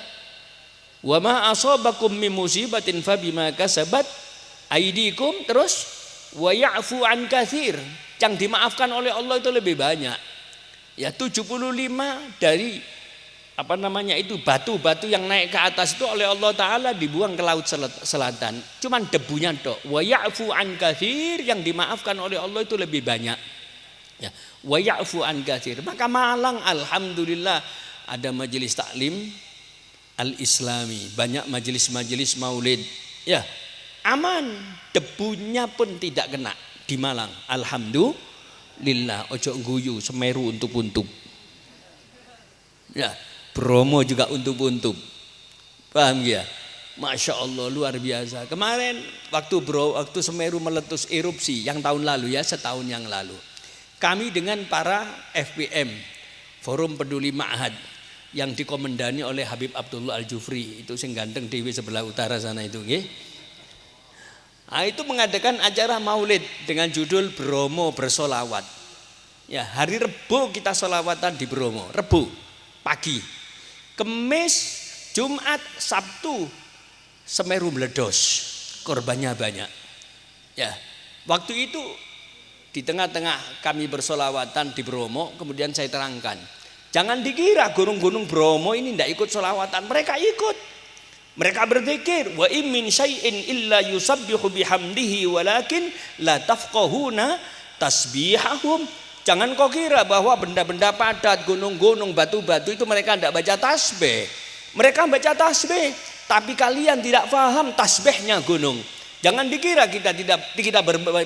Wa ma asabakum min musibatin fabima kasabat aidikum, terus wa ya'fu an katsir. Yang dimaafkan oleh Allah itu lebih banyak. Ya, 75 dari itu batu-batu yang naik ke atas itu oleh Allah Ta'ala dibuang ke Laut Selatan. Cuman debunya tok. Wa ya'fu an katsir, yang dimaafkan oleh Allah itu lebih banyak. Ya, wa ya'fu an katsir. Maka Malang alhamdulillah ada majelis taklim al-islami, banyak majelis-majelis maulid. Ya, aman, debunya pun tidak kena di Malang. Alhamdulillah, ojo guyu Semeru untup-untup. Ya, Bromo juga untup-untup. Paham ya? Masya Allah, luar biasa. Kemarin waktu Semeru meletus erupsi yang tahun lalu, ya, setahun yang lalu, kami dengan para FPM, Forum Peduli Ma'had, yang dikomandani oleh Habib Abdullah Al-Jufri, itu sing ganteng dewi sebelah utara sana itu, nggih. Nah, itu mengadakan acara maulid dengan judul Bromo Bersolawat. Ya, hari Rebo kita solawatan di Bromo, Rebo pagi, Kemis, Jumat, Sabtu Semeru meledos, korbannya banyak. Ya, waktu itu di tengah-tengah kami bersolawatan di Bromo, kemudian saya terangkan, jangan dikira gunung-gunung Bromo ini tidak ikut solawatan, mereka ikut. Mereka berzikir, wa in min syai'in illa yusabbihu bihamdihi walakin la tafqahuna tasbihahum. Jangan kau kira bahwa benda-benda padat, gunung-gunung, batu-batu itu mereka tidak baca tasbih. Mereka baca tasbih, tapi kalian tidak paham tasbihnya gunung. Jangan dikira kita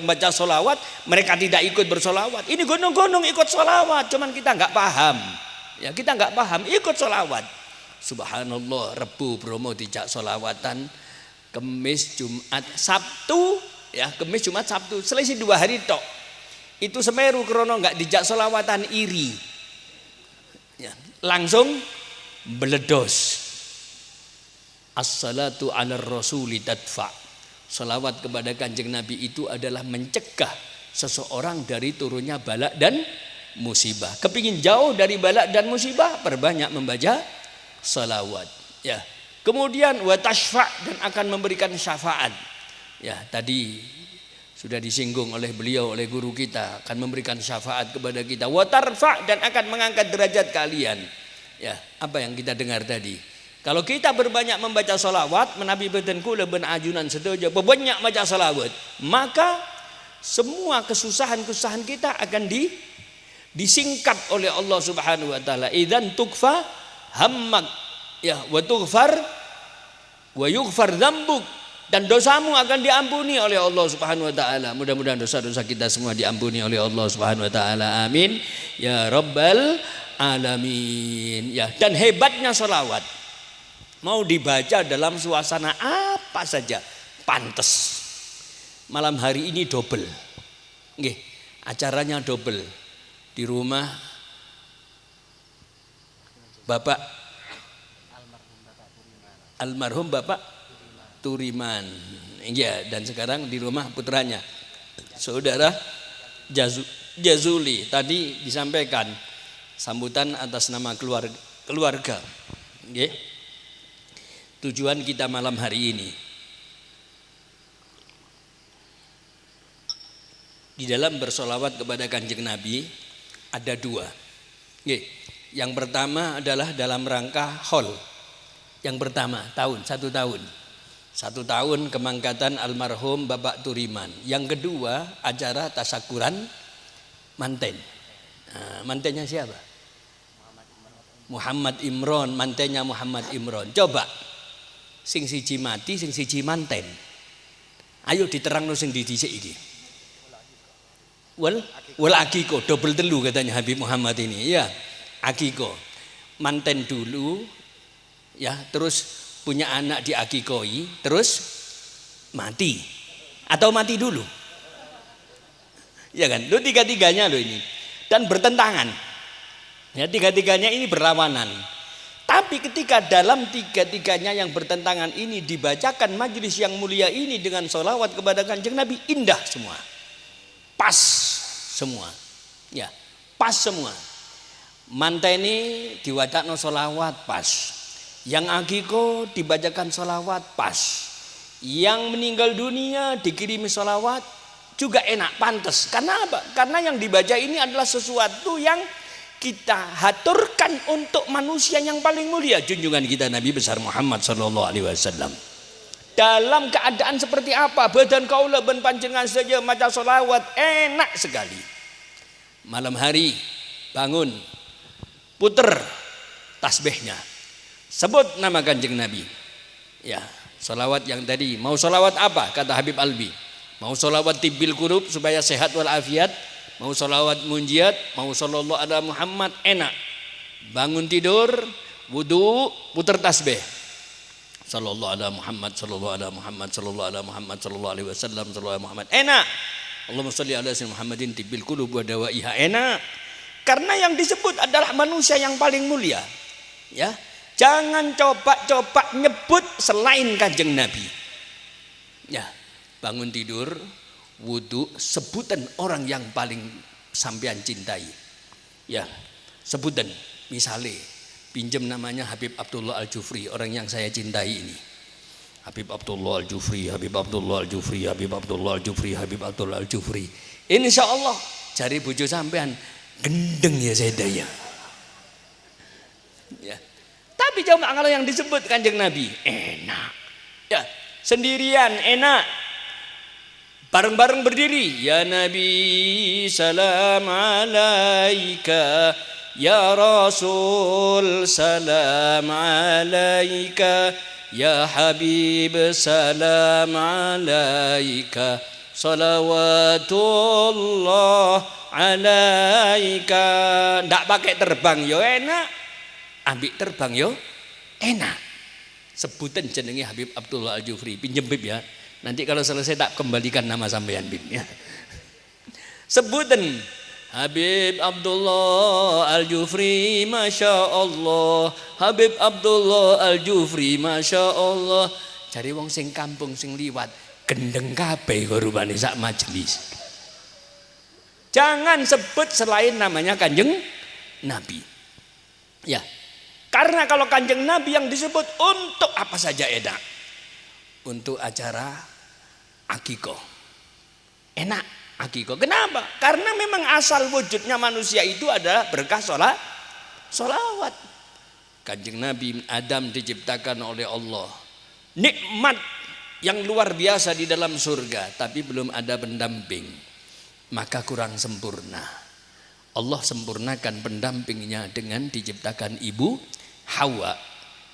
baca solawat, mereka tidak ikut bersolawat. Ini gunung-gunung ikut solawat, cuman kita nggak paham. Ya, kita nggak paham, ikut solawat. Subhanallah, Rebu Bromo dijak solawatan, Kemis, Jumat, Sabtu, ya, Kemis, Jumat, Sabtu, selisih 2 hari tok. Itu Semeru krono nggak dijak solawatan iri, ya, langsung meledos. As-salatu ala rasuli tadfa. Salawat kepada Kanjeng Nabi itu adalah mencegah seseorang dari turunnya bala dan musibah. Kepingin jauh dari bala dan musibah, perbanyak membaca salawat. Ya. Kemudian wa tashfa, dan akan memberikan syafaat. Ya, tadi sudah disinggung oleh beliau, oleh guru kita, akan memberikan syafaat kepada kita. Wa tarfa, dan akan mengangkat derajat kalian. Ya, apa yang kita dengar tadi? Kalau kita berbanyak membaca salawat, menabi beten kula ben ajunan sedoja, berbanyak baca salawat, maka semua kesusahan-kesusahan kita akan disingkap oleh Allah Subhanahu wa taala. Idzan tukfa hammak, ya, wa tughfar wa yughfar dzambuk, dan dosamu akan diampuni oleh Allah Subhanahu wa taala. Mudah-mudahan dosa-dosa kita semua diampuni oleh Allah Subhanahu wa taala. Amin ya rabbal alamin. Ya, dan hebatnya sholawat mau dibaca dalam suasana apa saja pantes. Malam hari ini double. Nggih, acaranya double. Di rumah Bapak almarhum Bapak Turiman, ya, dan sekarang di rumah putranya Saudara Jazuli. Tadi disampaikan sambutan atas nama keluarga. Okay. tujuan kita malam hari ini. Di dalam bersolawat kepada Kanjeng Nabi ada dua. Yang pertama adalah dalam rangka haul. Yang pertama satu tahun kemangkatan almarhum Bapak Turiman. Yang kedua acara tasakuran manten. Nah, mantennya siapa? Muhammad Imron, mantennya Muhammad Imron. Coba sing siji mati, sing siji manten. Ayo diterangno sing didhisik iki. Wal akiko, double telu katanya Habib Muhammad ini. Ya, akiko. Manten dulu ya, terus punya anak diakikoi, terus mati atau mati dulu, ya kan? Lo tiga-tiganya lo ini dan bertentangan, ya tiga-tiganya ini berlawanan. Tapi ketika dalam tiga-tiganya yang bertentangan ini dibacakan majelis yang mulia ini dengan sholawat kepada Kanjeng Nabi, indah semua, pas semua, ya pas semua. Manteni diwacakno sholawat pas. Yang akiko dibacakan sholawat pas. Yang meninggal dunia dikirimi sholawat juga enak, pantas. Karena apa? Karena yang dibaca ini adalah sesuatu yang kita haturkan untuk manusia yang paling mulia, junjungan kita Nabi besar Muhammad SAW. Dalam keadaan seperti apa, badan kaula ben panjenengan saja maca sholawat enak sekali. Malam hari bangun, puter tasbihnya, sebut nama Kanjeng Nabi. Ya, sholawat yang tadi. Mau sholawat apa? Kata Habib Albi. Mau sholawat tibbil qulub supaya sehat walafiat. Mau sholawat munjiat. Mau sallallahu ala Muhammad, enak. Bangun tidur, wudu, putar tasbih. Sallallahu ala Muhammad, sallallahu ala Muhammad, sallallahu ala Muhammad, sallallahu alaihi wasallam, sallallahu ala Muhammad. Enak. Allahumma sholli ala sayyidina Muhammadin tibbil qulub wa dawaiha. Enak. Karena yang disebut adalah manusia yang paling mulia. Ya. Jangan coba-coba nyebut selain Kanjeng Nabi. Ya, bangun tidur, wudu, sebutan orang yang paling sampean cintai. Ya, sebutan. Misalnya, pinjam namanya Habib Abdullah Al-Jufri, orang yang saya cintai ini. Habib Abdullah Al-Jufri, Habib Abdullah Al-Jufri, Habib Abdullah Al-Jufri, Habib Abdullah Al-Jufri. Insya Allah, cari bojo sampean, gendeng ya saya daya. Ya. Tapi coba kalau yang disebut Kanjeng Nabi enak, ya sendirian enak, bareng-bareng berdiri, ya Nabi salam alaika, ya Rasul salam alaika, ya Habib salam alaika, salawatullah alaika. Ndak pakai terbang yo enak, ambil terbang yo enak. Sebutan jenenge Habib Abdullah Al-Jufri. Pinjem Bib ya. Nanti kalau selesai tak kembalikan nama sampean Bib ya. Sebutan Habib Abdullah Al-Jufri, Masya Allah. Habib Abdullah Al-Jufri, Masya Allah. Cari wong sing kampung sing liwat, gendeng kabeh korubane sak majelis. Jangan sebut selain namanya Kanjeng Nabi. Ya. Karena kalau Kanjeng Nabi yang disebut untuk apa saja enak. Untuk acara akikoh. Enak akikoh. Kenapa? Karena memang asal wujudnya manusia itu adalah berkah sholawat. Kanjeng Nabi Adam diciptakan oleh Allah. Nikmat yang luar biasa di dalam surga. Tapi belum ada pendamping. Maka kurang sempurna. Allah sempurnakan pendampingnya dengan diciptakan ibu Hawa.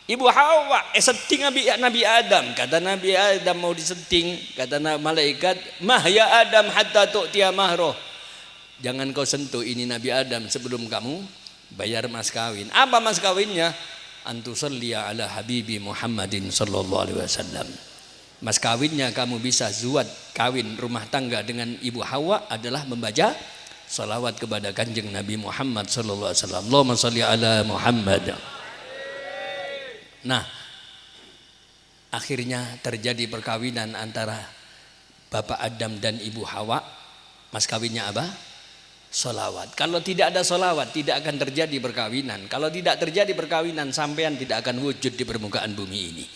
Ibu Hawa setting Nabi Adam. Kata Nabi Adam mau disetting, kata malaikat, "Mah ya Adam hatta tu'tiya mahroh." Jangan kau sentuh ini Nabi Adam sebelum kamu bayar mas kawin. Apa mas kawinnya? Antusalliya ala habibi Muhammadin sallallahu alaihi wasallam. Mas kawinnya kamu bisa zuat kawin rumah tangga dengan Ibu Hawa adalah membaca salawat kepada Kanjeng Nabi Muhammad sallallahu alaihi wasallam. Allahumma shalli ala Muhammad. Nah, akhirnya terjadi perkawinan antara Bapak Adam dan Ibu Hawa. Mas kawinnya apa? Solawat. Kalau tidak ada solawat tidak akan terjadi perkawinan. Kalau tidak terjadi perkawinan sampean tidak akan wujud di permukaan bumi ini.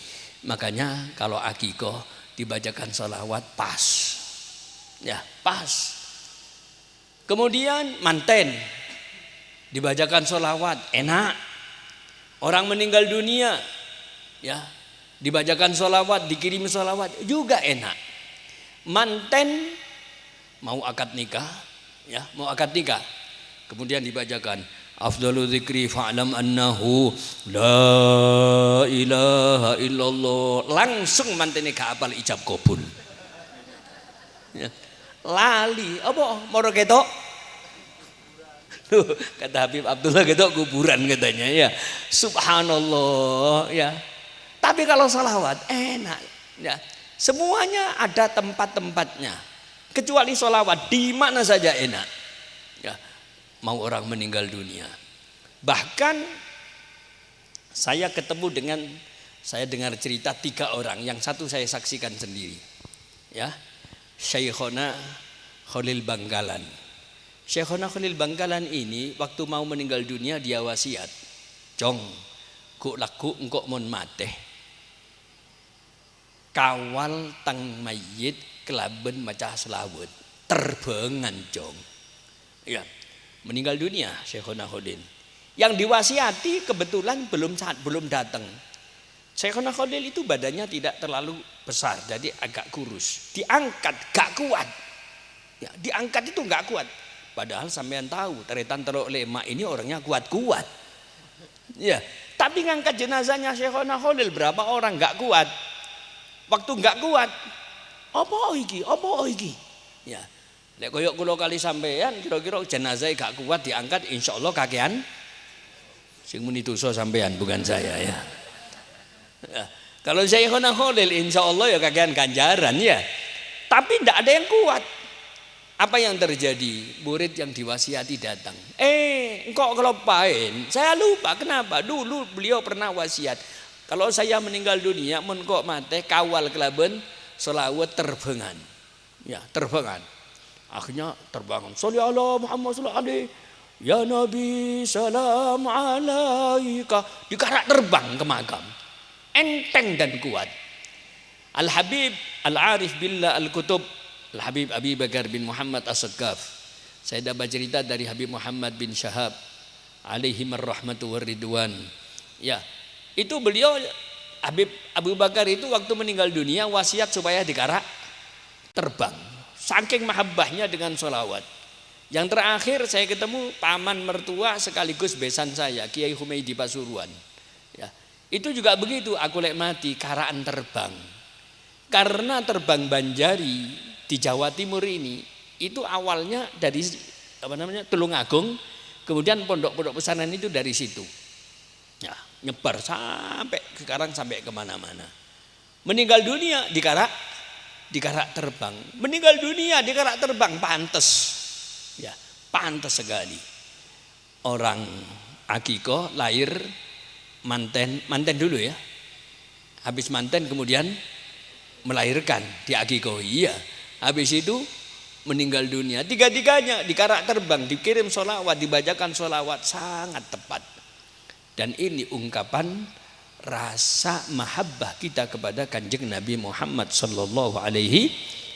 Makanya kalau akikoh dibacakan sholawat pas. Ya, pas. Kemudian manten dibacakan sholawat enak. Orang meninggal dunia ya dibacakan sholawat, dikirim sholawat juga enak. Manten mau akad nikah ya, mau akad nikah kemudian dibacakan afdalu dzikri fa'lam annahu la ilaha illallah, langsung mantene gak apal ijab kabul ya. Lali apa moro ketok kata Habib Abdullah ketok kuburan katanya ya. Subhanallah ya. Tapi kalau sholawat enak ya. Semuanya ada tempat-tempatnya. Kecuali sholawat di mana saja enak. Ya. Mau orang meninggal dunia. Bahkan saya dengar cerita 3 orang, yang satu saya saksikan sendiri. Ya. Syekhona Khalil Bangkalan. Syekhona Khalil Bangkalan ini waktu mau meninggal dunia dia wasiat. Jong, ku laku engkok mon mateh. Kawal tang mayit kelaben maca selawat. Terbangan jong. Ya, meninggal dunia Syekhona Khalil. Yang diwasiati kebetulan belum datang. Syekhona Khalil itu badannya tidak terlalu besar, jadi agak kurus. Diangkat gak kuat. Ya, diangkat itu gak kuat. Padahal sampean tahu, teretan teluk lemak ini orangnya kuat-kuat. Ya, tapi ngangkat jenazahnya Syekhona Khalil berapa orang gak kuat. Waktu gak kuat, apa iki? Ya, lek koyok kula kali sampean kira-kira jenazah gak kuat diangkat, insyaallah kakean. Sing muni dosa sampean bukan saya ya. Ya, kalau Syekhona Khalil insyaallah ya kakean ganjaran ya. Tapi tidak ada yang kuat. Apa yang terjadi? Murid yang diwasiati datang. Engkau kelupain. Saya lupa kenapa. Dulu beliau pernah wasiat. Kalau saya meninggal dunia, mun kok mate kawal kelaben selawat terbangan. Ya, terbangan. Akhirnya terbangan. Sholli ala Muhammad sallallahu alaihi. Ya Nabi salam alaika. Dikarak terbang ke makam. Enteng dan kuat. Al-Habib Al-Arif Billah Al-Kutub Al-Habib Abi Bakar bin Muhammad As-Saqqaf. Saya dapat cerita dari Habib Muhammad bin Syahab alaihi marrahmatu warridwan. Ya, itu beliau Habib Abu Bakar itu waktu meninggal dunia wasiat supaya dikarak terbang. Saking mahabbahnya dengan sholawat. Yang terakhir saya ketemu paman mertua sekaligus besan saya, Kiai Humaydi Pasuruan. Ya, itu juga begitu, aku lek mati karaan terbang. Karena terbang Banjari di Jawa Timur ini itu awalnya dari Tulungagung, kemudian pondok-pondok pesantren itu dari situ. Ya, nyebar sampai sekarang sampai kemana-mana. Meninggal dunia dikarak terbang. Meninggal dunia dikarak terbang, pantes. Ya, pantes sekali. Orang akikoh lahir manten dulu ya. Habis manten kemudian melahirkan di akikoh. Iya. Habis itu meninggal dunia. Tiga-tiganya dikarak terbang, dikirim sholawat, dibacakan sholawat, sangat tepat. Dan ini ungkapan rasa mahabbah kita kepada kanjeng Nabi Muhammad sallallahu alaihi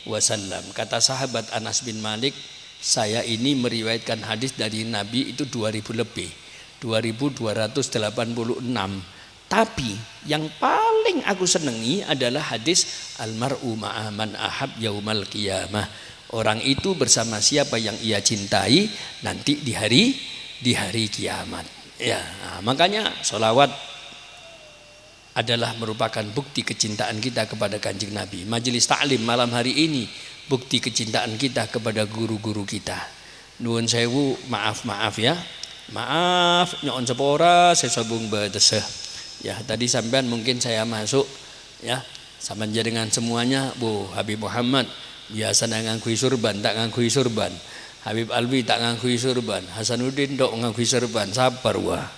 wasallam. Kata sahabat Anas bin Malik, saya ini meriwayatkan hadis dari Nabi itu 2000 lebih, 2286. Tapi yang paling aku senangi adalah hadis almar'u ma'a man ahab yaumal qiyamah. Orang itu bersama siapa yang ia cintai nanti di hari kiamat. Ya, makanya sholawat adalah merupakan bukti kecintaan kita kepada kanjeng Nabi. Majelis taklim malam hari ini bukti kecintaan kita kepada guru-guru kita. Nuwun sewu, maaf ya. Maaf nyon sepora saya sabung badeseh. Ya, tadi sampean mungkin saya masuk ya sama dengan semuanya. Bu Habib Muhammad biasa ngangkui surban, tak ngangkui surban. Habib Alwi tak ngangkui surban. Hasanuddin dok ngangkui surban. Sabar wah.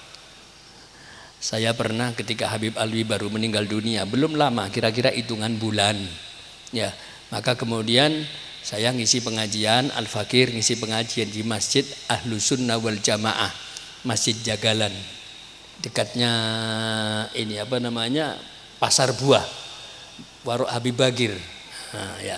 Saya pernah ketika Habib Alwi baru meninggal dunia, belum lama, kira-kira hitungan bulan. Ya, maka kemudian saya ngisi pengajian Al-Fakir, ngisi pengajian di Masjid Ahlus Sunnah wal Jamaah, Masjid Jagalan. Dekatnya ini Pasar Buah, Warung Habib Bagir. Nah, ya.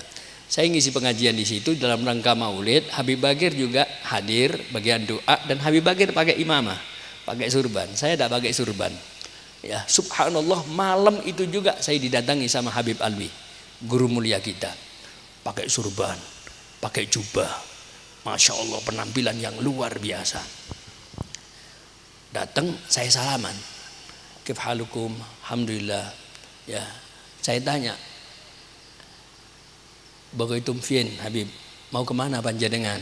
Saya ngisi pengajian di situ dalam rangka Maulid. Habib Bagir juga hadir bagian doa, dan Habib Bagir pakai imamah, pakai surban. Saya tidak pakai surban. Ya, subhanallah, malam itu juga saya didatangi sama Habib Alwi, guru mulia kita. Pakai surban, pakai jubah. Masya Allah, penampilan yang luar biasa. Datang, saya salaman. Kif halukum? Alhamdulillah. Ya, saya tanya, bagaitum fiin Habib, mau kemana panjenengan?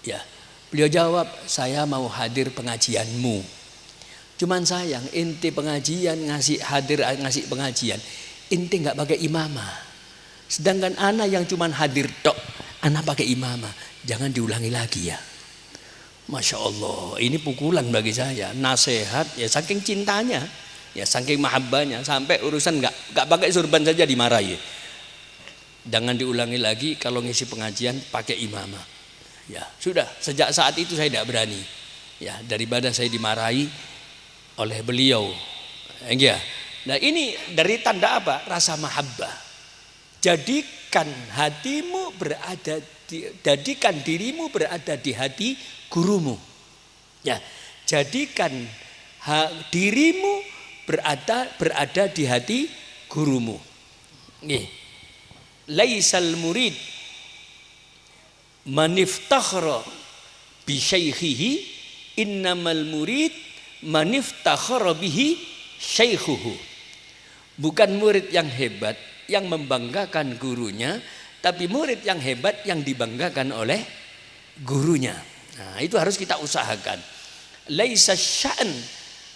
Ya, beliau jawab, saya mau hadir pengajianmu. Cuman sayang, inti pengajian ngasih pengajian, inti nggak pakai imamah. Sedangkan anak yang cuman hadir tok, anak pakai imamah. Jangan diulangi lagi ya. Masya Allah, ini pukulan bagi saya. Nasihat ya, saking cintanya, ya saking mahabbahnya, sampai urusan nggak pakai surban saja dimarahi. Jangan diulangi lagi, kalau ngisi pengajian pakai imamah. Ya sudah, sejak saat itu saya tidak berani. Ya, daripada saya dimarahi oleh beliau. Ya. Nah ini dari tanda apa? Rasa mahabbah. Jadikan dirimu berada di hati gurumu. Ya, jadikan dirimu berada di hati gurumu. Nih. Laisal murid maniftakhara bi syaikhihi, innamal murid maniftakhara bihi syaikhuhu. Bukan murid yang hebat yang membanggakan gurunya, tapi murid yang hebat yang dibanggakan oleh gurunya. Nah, itu harus kita usahakan. Laisa sya'n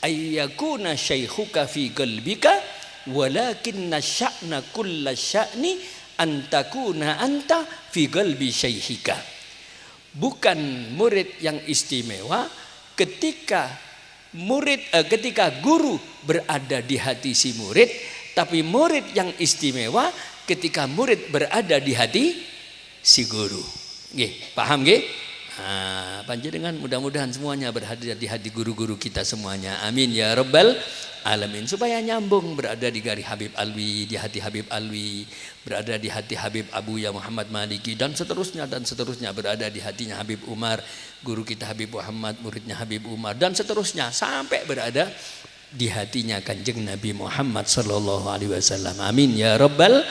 ayyakuna syaikhuka fi qalbika, walakinna sya'na kulla sya'ni antakuna anta fi qalbi syaikhika. Bukan murid yang istimewa ketika guru berada di hati si murid, tapi murid yang istimewa ketika murid berada di hati si guru. Nggih, paham nggih? Nah, panjenengan mudah-mudahan semuanya berada di hati guru-guru kita semuanya. Amin ya rabbal alamin. Supaya nyambung, berada di garis Habib Alwi, di hati Habib Alwi, berada di hati Habib Abuya Muhammad Maliki, dan seterusnya berada di hatinya Habib Umar, guru kita Habib Muhammad, muridnya Habib Umar, dan seterusnya sampai berada di hatinya Kanjeng Nabi Muhammad sallallahu alaihi wasallam. Amin ya rabbal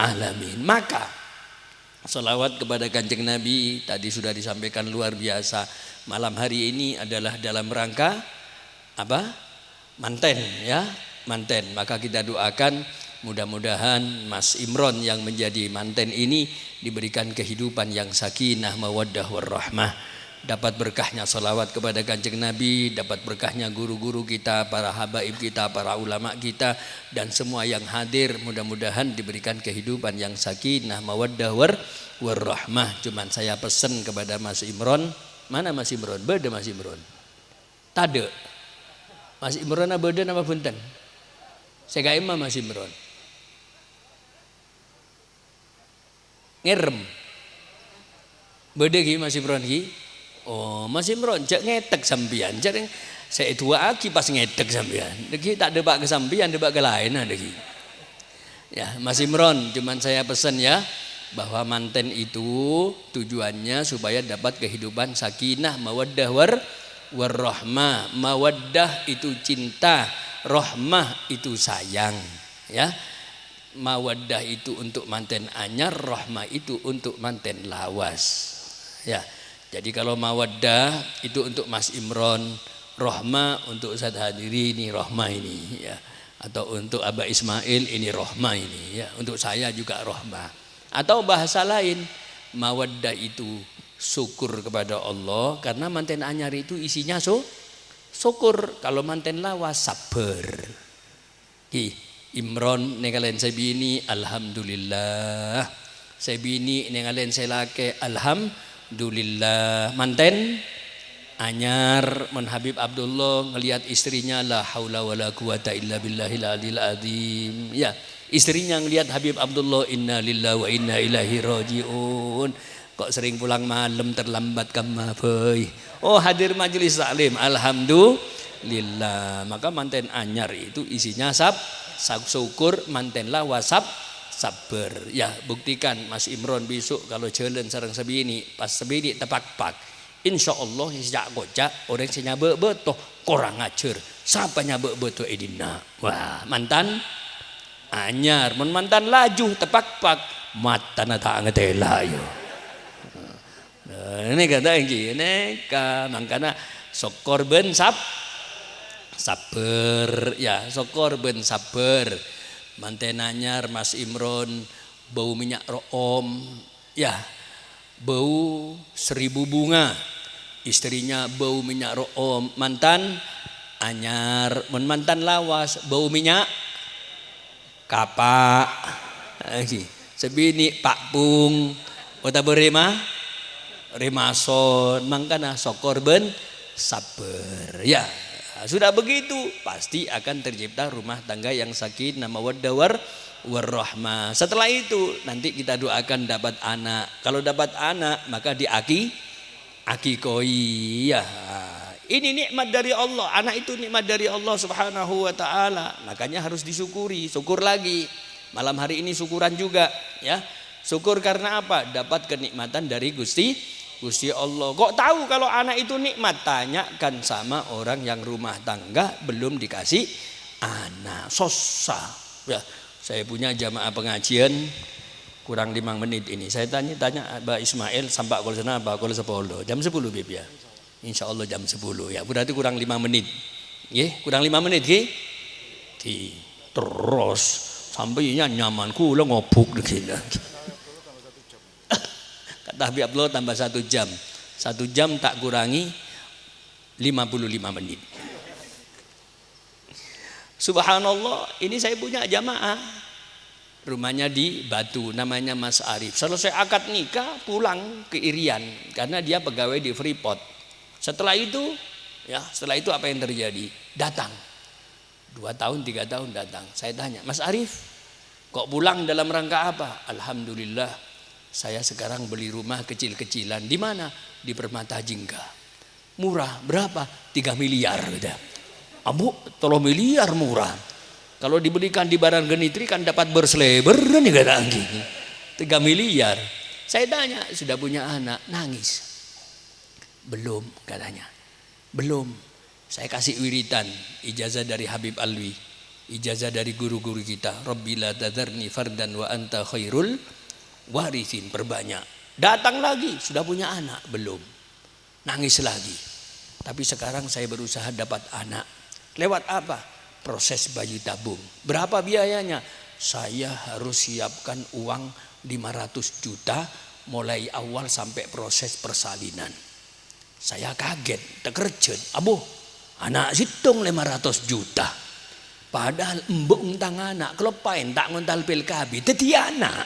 alamin. Maka salawat kepada Kanjeng Nabi tadi sudah disampaikan luar biasa. Malam hari ini adalah dalam rangka apa? Manten ya, manten. Maka kita doakan mudah-mudahan Mas Imron yang menjadi manten ini diberikan kehidupan yang sakinah, mawaddah, warahmah. Dapat berkahnya salawat kepada Kanjeng Nabi, dapat berkahnya guru-guru kita, para habaib kita, para ulama kita, dan semua yang hadir. Mudah-mudahan diberikan kehidupan yang sakinah, mawaddah, warahmah. Cuman saya pesan kepada Mas Imron, mana Mas Imron? Beda Mas Imron. Tade. Mas Imron beda nama punten. Saya gak imam Mas Imron. Ngerem. Beda ki Mas Imron ki. Oh, Mas Imron cek ngetek sampean. Cek saya tua aki pas ngetek sampean. Deki tak debak ke sampean, debak ke lain ada ki. Ya, Mas Imron, cuman saya pesan ya bahwa manten itu tujuannya supaya dapat kehidupan sakinah, mawaddah, warahmah. Mawaddah itu cinta, rahmah itu sayang, ya. Mawaddah itu untuk manten anyar, rahmah itu untuk manten lawas, ya. Jadi kalau mawaddah itu untuk Mas Imron, rahmah untuk Ustaz Hadiri ini rahmah ini, ya. Atau untuk Aba Ismail ini rahmah ini, ya. Untuk saya juga rahmah. Atau bahasa lain, mawaddah itu syukur kepada Allah karena manten anyar itu isinya syukur. Kalau manten lawas sabar. Ki Imron nengalen saya bini alhamdulillah. Saya bini nengalen saya laki alhamdulillah. Manten anyar men Habib Abdullah ngelihat istrinya la haula wala quwata illa billahil aliyil azim. Ya, istrinya ngelihat Habib Abdullah inna lillahi wa inna ilaihi rajiun. Kok sering pulang malam terlambat kama boy. Oh hadir majelis taklim lillah. Maka manten anyar itu isinya syukur, mantenlah wasab sabar. Ya, buktikan Mas Imron besok kalau jalan sareng sebini, pas sebini tepak-pak. Insyaallah sejak gojak orang senya betoh kurang ajar. Siapa nyabek beto edina. Wah, mantan anyar, mantan laju tepak-pak mata nata ngetela yo. Nah, ini kata ini makanya sokor ben sabar ya, sokor ben sabar. Manten anyar Mas Imron bau minyak room ya, bau 1000 bunga. Istrinya bau minyak room, mantan anyar, mantan lawas bau minyak kapak. Sebini Pak Pung kota berima rimason, mangkana sokor ben sabar ya. Sudah begitu pasti akan tercipta rumah tangga yang sakinah mawaddah warahmah. Setelah itu nanti kita doakan dapat anak. Kalau dapat anak maka akikoi ya. Ini nikmat dari Allah. Anak itu nikmat dari Allah Subhanahu wa taala. Makanya harus disyukuri, syukur lagi. Malam hari ini syukuran juga ya. Syukur karena apa? Dapat kenikmatan dari Gusti Allah. Kok tahu kalau anak itu nikmat? Tanyakan sama orang yang rumah tangga belum dikasih anak. Sosa. Ya, saya punya jamaah pengajian kurang 5 menit ini. Saya tanya Mbak Ismail sampai kol sana apa kol 10. Jam 10 Bib ya. Insyaallah jam 10 ya. Berarti kurang 5 menit. Nggih, kurang 5 menit nggih. Terus sampai nyaman kula ngobuk begini. Kata Habib Abdullah tambah 1 jam. 1 jam tak kurangi 55 menit. Subhanallah, ini saya punya jamaah. Rumahnya di Batu, namanya Mas Arif. Selesai akad nikah pulang ke Irian karena dia pegawai di Freeport. Setelah itu apa yang terjadi? Datang 2 tahun 3 tahun datang. Saya tanya, Mas Arif kok pulang dalam rangka apa? Alhamdulillah saya sekarang beli rumah kecil-kecilan. Di mana? Di Permata Jingga. Murah berapa? 3 miliar. Abu 3 miliar murah. Kalau dibelikan di Barang Genitri kan dapat bersleber nih kata Anggi. 3 miliar. Saya tanya, sudah punya anak? Nangis. Belum katanya. Belum. Saya kasih wiritan, ijazah dari Habib Alwi, ijazah dari guru-guru kita. Rabbi la tadharni fardan wa anta khairul warithin. Perbanyak. Datang lagi, sudah punya anak? Belum. Nangis lagi. Tapi sekarang saya berusaha dapat anak. Lewat apa? Proses bayi tabung. Berapa biayanya? Saya harus siapkan uang 500 juta mulai awal sampai proses persalinan. Saya kaget, terkejut. Abu, anak situng 500 juta. Padahal embung tang anak, kelopain tak ngontal pilkabi, teti anak.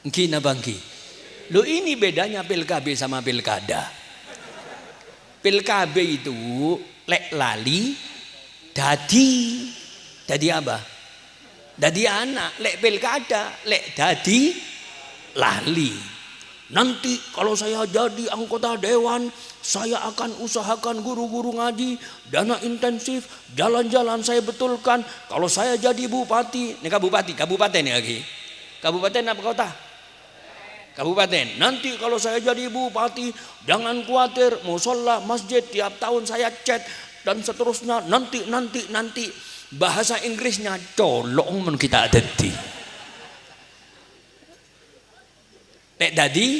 Gina bangki. Lo ini bedanya pilkabi sama pilkada. Pilkabi itu lek lali dadi apa? Dadi anak. Lek pilkada, lek dadi lali. Nanti kalau saya jadi anggota dewan, saya akan usahakan guru-guru ngaji, dana intensif, jalan-jalan saya betulkan. Kalau saya jadi bupati, ini kabupaten ya lagi. Kabupaten apa kota? Kabupaten. Nanti kalau saya jadi bupati, jangan khawatir, musola, masjid tiap tahun saya cat dan seterusnya. Nanti bahasa Inggrisnya colong men kita adeti. Nek dadi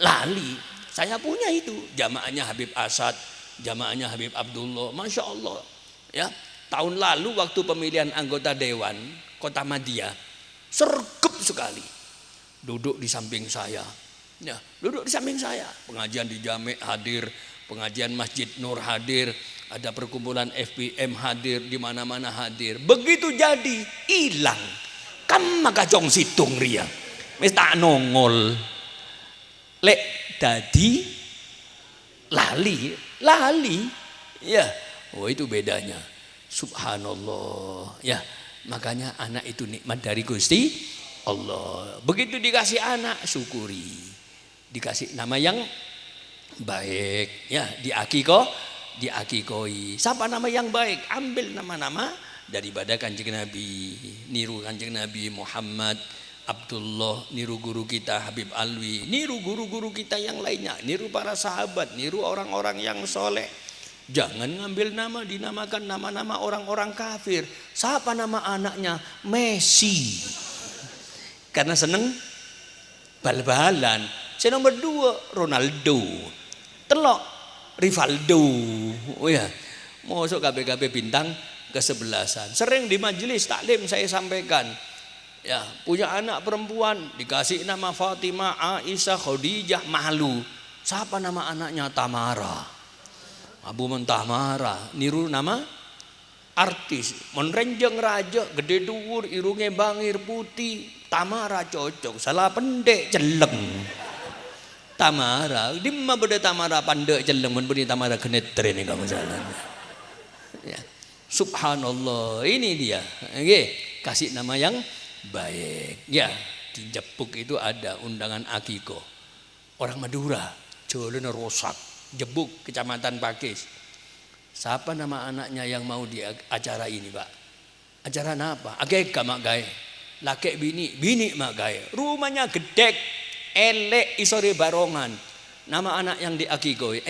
lali. Saya punya itu jamaahnya Habib Asad, jamaahnya Habib Abdullah, masya Allah. Ya, tahun lalu waktu pemilihan anggota dewan Kota Madia, sergap sekali. Duduk di samping saya, ya, duduk di samping saya. Pengajian di Jami' hadir, pengajian Masjid Nur hadir, ada perkumpulan FPM hadir, di mana-mana hadir. Begitu jadi hilang. Kam maka jong situng ria. Wis tak nongol. Lek dadi lali. Ya, oh itu bedanya. Subhanallah. Ya, makanya anak itu nikmat dari Gusti Allah. Begitu dikasih anak, syukuri. Dikasih nama yang baik, ya, diakikoi. Siapa nama yang baik? Ambil nama-nama daripada Kanjeng Nabi. Niru Kanjeng Nabi Muhammad, Abdullah, niru guru kita Habib Alwi, niru guru-guru kita yang lainnya, niru para sahabat, niru orang-orang yang soleh. Jangan ngambil nama dinamakan nama-nama orang-orang kafir. Siapa nama anaknya? Messi. Karena seneng bal-balan. Saya nomor 2 Ronaldo. Telok Rivaldo. Oh ya, masuk KB bintang kesebelasan. Sering di majelis taklim saya sampaikan. Ya, punya anak perempuan dikasih nama Fatimah, Aisyah, Khadijah, malu. Siapa nama anaknya? Tamara. Abu Mentamara, niru nama artis. Menrenjeng raja, gede dhuwur, irunge bangir putih. Tamara cocok, salah pendek celeng. Tamara, dimma beda Tamara pendek celeng, men beri Tamara genetre nih kamu jalan. Ya. Subhanallah, ini dia. Oke, kasih nama yang baik. Ya, di Jepuk itu ada undangan akiko. Orang Madura, jalan rusak. Jebuk, Kecamatan Pakis. Siapa nama anaknya yang mau di acara ini, Pak? Acara apa? Akekah mak gae. Laki bini mak gae. Rumahnya gedek, elek isore barongan. Nama anak yang diakikoi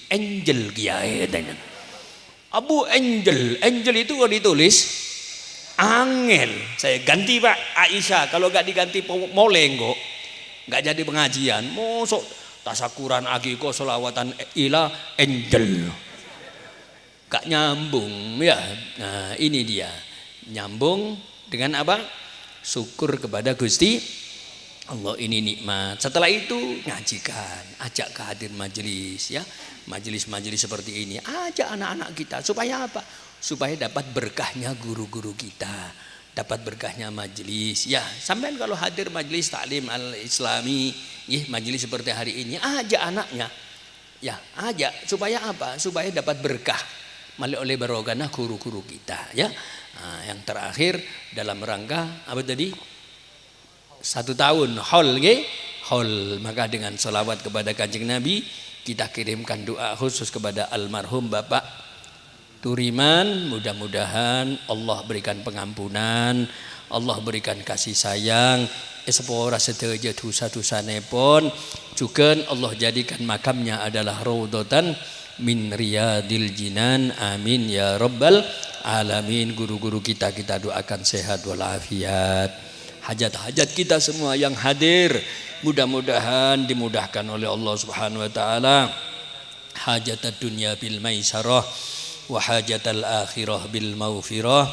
Angel kiai katanya. Abu Angel itu kalau ditulis Angel. Saya ganti Pak Aisyah, kalau gak diganti Molenggo gak jadi pengajian. Mosok tasakuran akiko solawatan ila Angel. Gak nyambung ya. Nah ini dia. Nyambung dengan apa? Syukur kepada Gusti Allah, ini nikmat. Setelah itu ngajikan, ajak ke hadir majelis ya. Majelis-majelis seperti ini, ajak anak-anak kita supaya apa? Supaya dapat berkahnya guru-guru kita, dapat berkahnya majelis. Ya, sampean kalau hadir majelis taklim al-islami, majelis seperti hari ini, ajak anaknya. Ya, ajak supaya apa? Supaya dapat berkah oleh barokahnya guru-guru kita ya. Nah, yang terakhir dalam rangka apa tadi? 1 tahun haul haul, maka dengan sholawat kepada Kanjeng Nabi kita kirimkan doa khusus kepada almarhum Bapak Turiman. Mudah-mudahan Allah berikan pengampunan, Allah berikan kasih sayang, sepora sedaya dosa-dosanipun, juga Allah jadikan makamnya adalah raudhatan min riyadil jinan. Amin ya rabbal alamin. Guru-guru kita doakan sehat walafiat. Hajat-hajat kita semua yang hadir mudah-mudahan dimudahkan oleh Allah Subhanahu wa taala. Hajatad dunya bil maisarah wa hajatal akhirah bil maghfirah.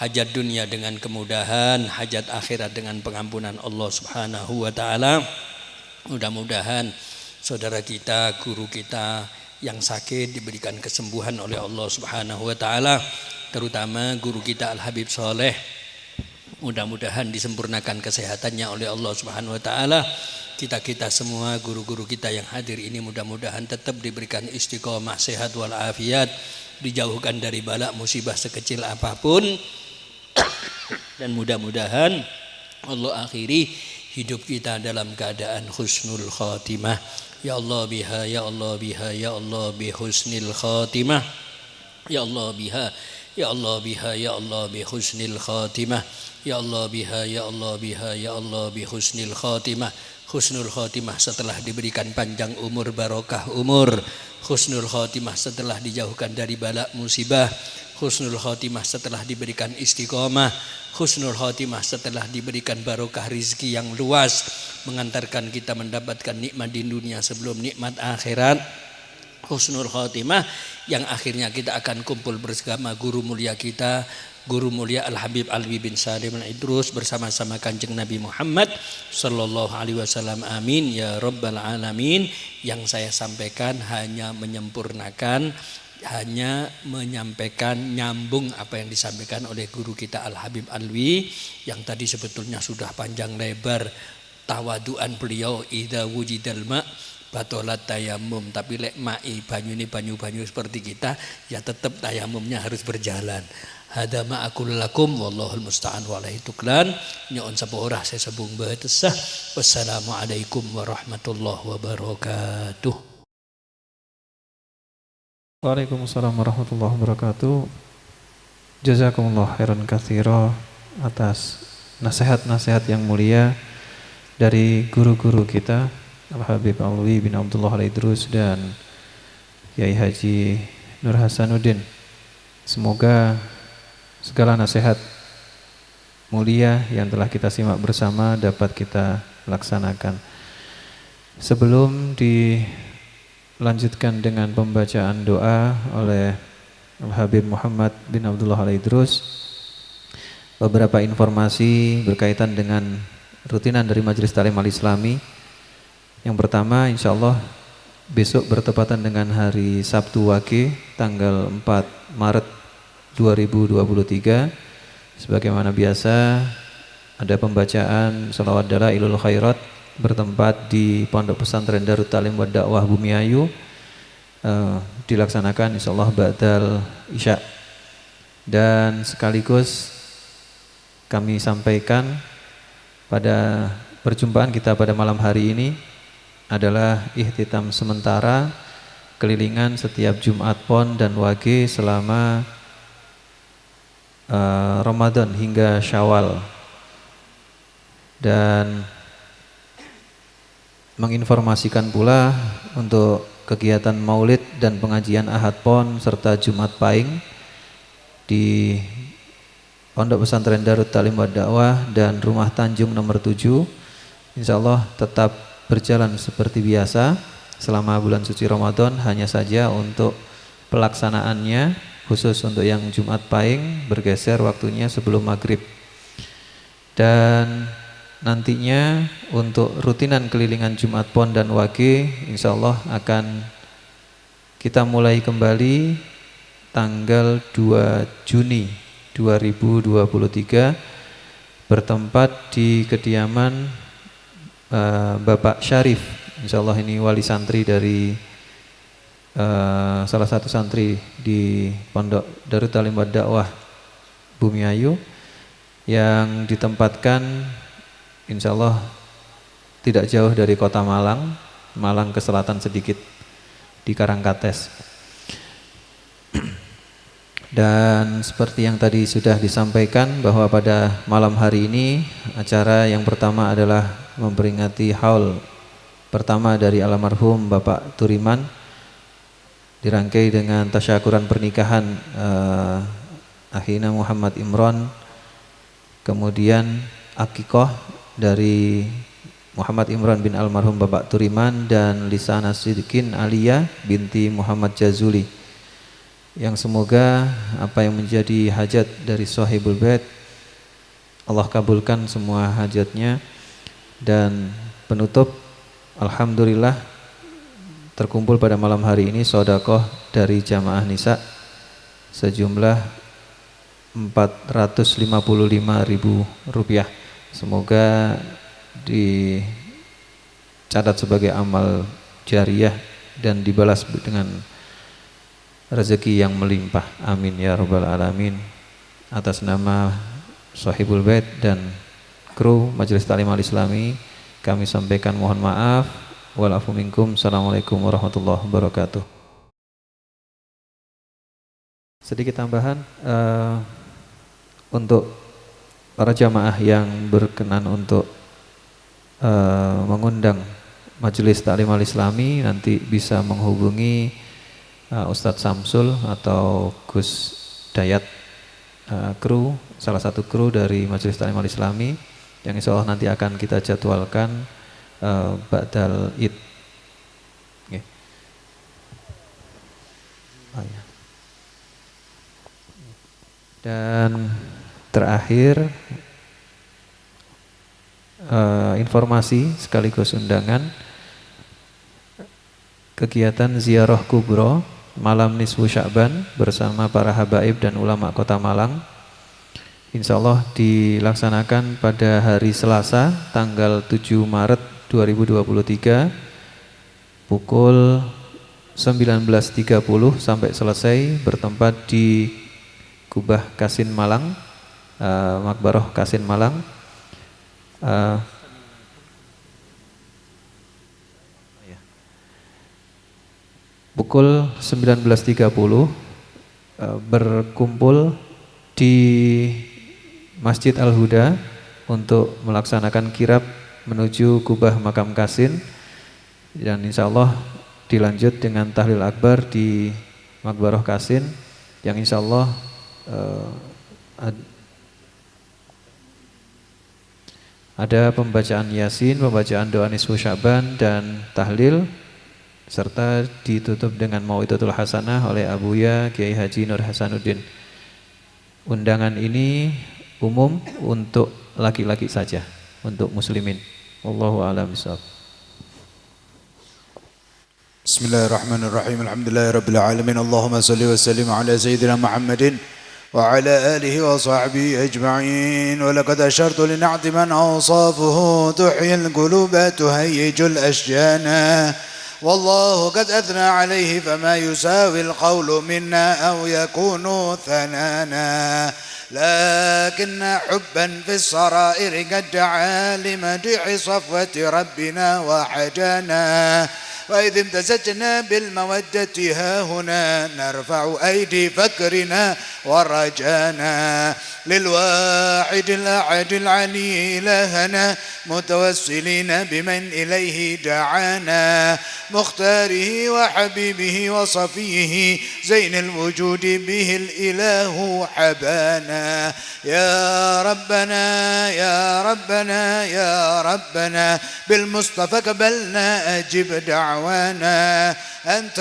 Hajat dunia dengan kemudahan, hajat akhirat dengan pengampunan Allah Subhanahu wa taala. Mudah-mudahan saudara kita, guru kita yang sakit diberikan kesembuhan oleh Allah Subhanahu wa taala, terutama guru kita Al Habib Soleh. Mudah-mudahan disempurnakan kesehatannya oleh Allah Subhanahu wa taala. Kita semua guru-guru kita yang hadir ini mudah-mudahan tetap diberikan istiqomah, sehat walafiat, dijauhkan dari bala musibah sekecil apapun. Dan mudah-mudahan Allah akhiri hidup kita dalam keadaan husnul khatimah. Ya Allah biha, ya Allah biha, ya Allah bi husnil khatimah. Ya Allah biha, ya Allah biha, ya Allah bi husnil khatimah. Ya Allah biha, ya Allah biha, ya Allah bi husnil khatimah. Husnul khatimah setelah diberikan panjang umur, barokah umur. Husnul khatimah setelah dijauhkan dari bala musibah. Husnul khatimah setelah diberikan istiqomah. Husnul khatimah setelah diberikan barokah rizki yang luas, mengantarkan kita mendapatkan nikmat di dunia sebelum nikmat akhirat. Husnul khatimah yang akhirnya kita akan kumpul bersama guru mulia kita, Guru mulia Al Habib Alwi bin Salim Al Idrus bersama-sama Kanjeng Nabi Muhammad sallallahu alaihi wasallam. Amin ya rabbal alamin. Yang saya sampaikan hanya menyempurnakan, hanya menyampaikan nyambung apa yang disampaikan oleh guru kita Al Habib Alwi yang tadi sebetulnya sudah panjang lebar tawaduan beliau, idza wujidal ma batolat tayamum, tapi lek mai banyu ini banyu seperti kita ya tetap tayamumnya harus berjalan. Hada ma'akul lakum wallahul musta'an wa alaihi tuklan. Nyon saporah saya sebung bae. Wassalamualaikum warahmatullahi wabarakatuh. Waalaikumsalam warahmatullahi wabarakatuh. Jazakumullah khairan katsira atas nasihat-nasihat yang mulia dari guru-guru kita Al-Habib Alwi bin Abdullah Al-Idrus dan Kiai Haji Nur Hasanuddin. Semoga segala nasihat mulia yang telah kita simak bersama dapat kita laksanakan. Sebelum dilanjutkan dengan pembacaan doa oleh Al-Habib Muhammad bin Abdullah Al-Idrus, beberapa informasi berkaitan dengan rutinan dari Majelis Ta'lim Al-Islami. Yang pertama, insyaallah besok bertepatan dengan hari Sabtu Wage tanggal 4 Maret 2023. Sebagaimana biasa ada pembacaan sholawat Dalailul Khairat bertempat di Pondok Pesantren Darut Ta'lim wa Dakwah Bumiayu, dilaksanakan insyaallah ba'dal Isya. Dan sekaligus kami sampaikan pada perjumpaan kita pada malam hari ini adalah ihtitam sementara kelilingan setiap Jumat Pon dan Wage selama Ramadan hingga Syawal, dan menginformasikan pula untuk kegiatan maulid dan pengajian Ahad Pon serta Jumat Pahing di Pondok Pesantren Darut Ta'lim wa Dakwah dan Rumah Tanjung nomor 7 insyaallah tetap berjalan seperti biasa selama bulan suci Ramadan. Hanya saja untuk pelaksanaannya khusus untuk yang Jumat Pahing bergeser waktunya sebelum maghrib, dan nantinya untuk rutinan kelilingan Jumat Pon dan Wage insyaallah akan kita mulai kembali tanggal 2 Juni 2023 bertempat di kediaman Bapak Syarif. Insyaallah ini wali santri dari salah satu santri di Pondok Darut Ta'lim wa Dakwah Bumiayu yang ditempatkan insyaallah tidak jauh dari kota Malang ke selatan sedikit di Karangkates. Dan seperti yang tadi sudah disampaikan bahwa pada malam hari ini acara yang pertama adalah memperingati haul pertama dari almarhum Bapak Turiman, dirangkai dengan tasyakuran pernikahan Akhina Muhammad Imron, kemudian akikoh dari Muhammad Imran bin almarhum Bapak Turiman dan Lisana Siddiqin Aliyah binti Muhammad Jazuli, yang semoga apa yang menjadi hajat dari Sahibul Bait Allah kabulkan semua hajatnya. Dan penutup, alhamdulillah terkumpul pada malam hari ini sedekah dari jamaah nisa sejumlah Rp455.000. Semoga dicatat sebagai amal jariah dan dibalas dengan rezeki yang melimpah. Amin ya rabbal alamin. Atas nama Sahibul Bait dan kru Majelis Ta'lim Al-Islami kami sampaikan mohon maaf. Walafu minkum. Assalamualaikum warahmatullahi wabarakatuh. Sedikit tambahan untuk para jamaah yang berkenan untuk mengundang Majelis Ta'lim Al-Islami nanti bisa menghubungi Ustadz Samsul atau Gus Dayat, kru, salah satu kru dari Majelis Ta'lim Al-Islami yang insyaallah nanti akan kita jadwalkan ba'dal Id. Okay. Oh, ya. Dan terakhir informasi sekaligus undangan kegiatan ziarah kubro malam nisfu Sya'ban bersama para habaib dan ulama Kota Malang insyaallah dilaksanakan pada hari Selasa tanggal 7 Maret 2023 pukul 19.30 sampai selesai bertempat di Kubah Kasin Malang, Makbaroh Kasin Malang. pukul 19.30 berkumpul di Masjid Al-Huda untuk melaksanakan kirab menuju kubah makam Qasin, dan insya Allah dilanjut dengan tahlil akbar di Maqbarah Qasin yang insya Allah ada pembacaan Yasin, pembacaan doa nisfu Sya'ban dan tahlil, serta ditutup dengan Mau'idatul Hasanah oleh Abuya Kiai Haji Nur Hasanuddin. Undangan ini umum untuk laki-laki saja, untuk muslimin. Wallahu a'lam bishawab. Bismillahirrahmanirrahim. Alhamdulillahirabbil alamin. Allahumma shalli wa sallim ala sayyidina Muhammadin وعلى آله وصحبه أجمعين. ولقد أشرت لنعت من أوصافه تحيي القلوب تهيج الأشجان، والله قد أثنى عليه فما يساوي القول منا أو يكون ثنانا، لكن حبا في السرائر قد دعا لمديح صفوة ربنا وحجانا، وإذ امتزجنا بالمودة ها هنا نرفع أيدي فكرنا ورجانا، للواحد الأحد العلي إلهنا متوسلين بمن إليه دعانا، مختاره وحبيبه وصفيه زين الوجود به الإله حبانا، يا ربنا يا ربنا يا ربنا بالمصطفى قبلنا أجب دعوانا، أنت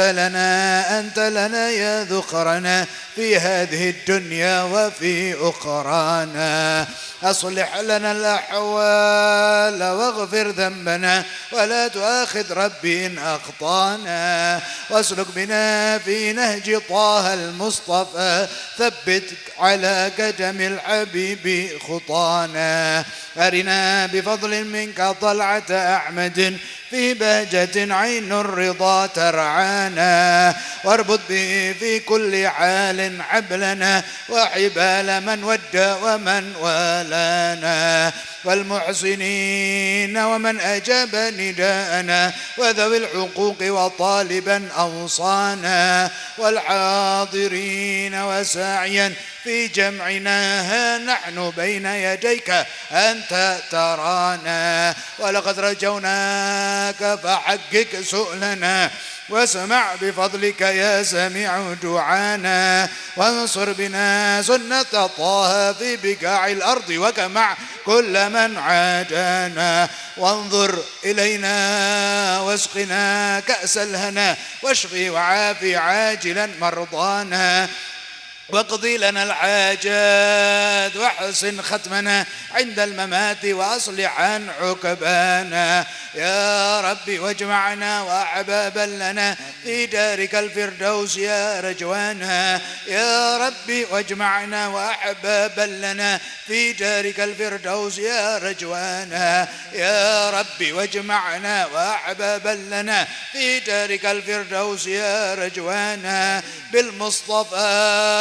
لنا يا ذخرنا في هذه الدنيا وفي أخرانا، أصلح لنا الأحوال واغفر ذنبنا ولا تؤاخذ ربي إن أخطانا، واسلك بنا في نهج طه المصطفى ثبت على قدم الحبيب خطانا، أرنا بفضل منك طلعة أحمد في بهجة عين الرضا ترعانا، واربط به في كل حال حبلنا وحبال من ودى ومن والانا، والمحسنين ومن أجاب نداءنا وذوي الحقوق وطالبا أوصانا، والحاضرين وساعيا في جمعنا ها نحن بين يديك أنت ترانا، ولقد رجوناك فحقق سؤلنا واسمع بفضلك يا سميع دعانا، وانصر بنا سنة طه في بقاع الأرض وكمع كل من عادانا، وانظر إلينا واسقنا كأس الهنا واشفي وعافي عاجلا مرضانا، واقضي لنا الحاجات واحسن ختمنا عند الممات وأصلح عن عقبانا، يا ربي واجمعنا وأحبابا لنا في دارك الفردوس يا رجوانا، يا ربي واجمعنا وأحبابا لنا في دارك الفردوس يا رجوانا، يا ربي واجمعنا وأحبابا لنا في دارك الفردوس يا رجوانا، بالمصطفى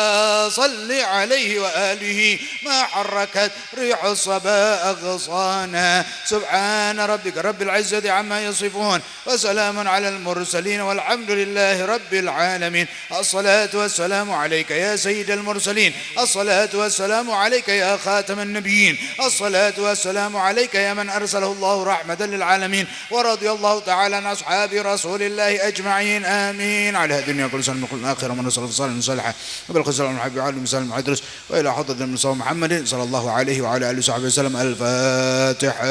صل عليه وآله ما حركت ريح الصبا أغصانا، سبحان ربك رب العزة عما يصفون وسلام على المرسلين والحمد لله رب العالمين. الصلاة والسلام عليك يا سيد المرسلين، الصلاة والسلام عليك يا خاتم النبيين، الصلاة والسلام عليك يا من أرسله الله رحمة للعالمين، ورضي الله تعالى عن أصحاب رسول الله أجمعين آمين. على الدنيا كل سنة كل آخر من رسول صالح صالحا وبالخزر المحب على المسلم المحدث وإلى حضرة المصطفى محمد صلى الله عليه وعلى آله وصحبه وسلم. الفاتحة.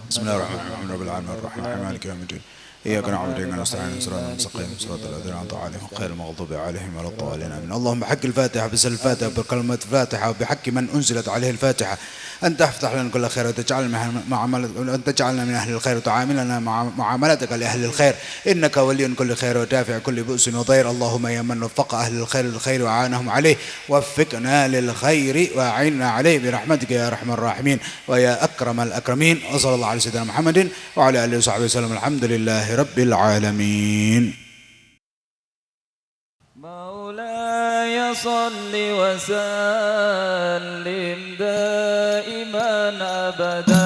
بسم الله الرحمن الرحيم. رب العالمين الرحمن مالك يوم الدين إياك نعبد وإياك نستعين صراط المستقيم صراط الذين أنعمت عليهم غير المغضوب عليهم ولا الضالين آمين. اللهم بحق الفاتحة بسر الفاتحة بكلمة الفاتحة وبحق من أنزلت عليه الفاتحة أن تفتح لنا كل خير أن تجعلنا من أهل الخير وتعاملنا مع معاملتك لأهل الخير إنك ولي كل خير ودافع كل بؤس وضير. اللهم يا من وفق أهل الخير للخير وعانهم عليه وفقنا للخير وأعنا عليه برحمتك يا أرحم الراحمين ويا أكرم الأكرمين. وصلى الله على سيدنا محمد وعلى آله وصحبه وسلم. الحمد لله رب العالمين. مولاي صل وسلم دائما أبدا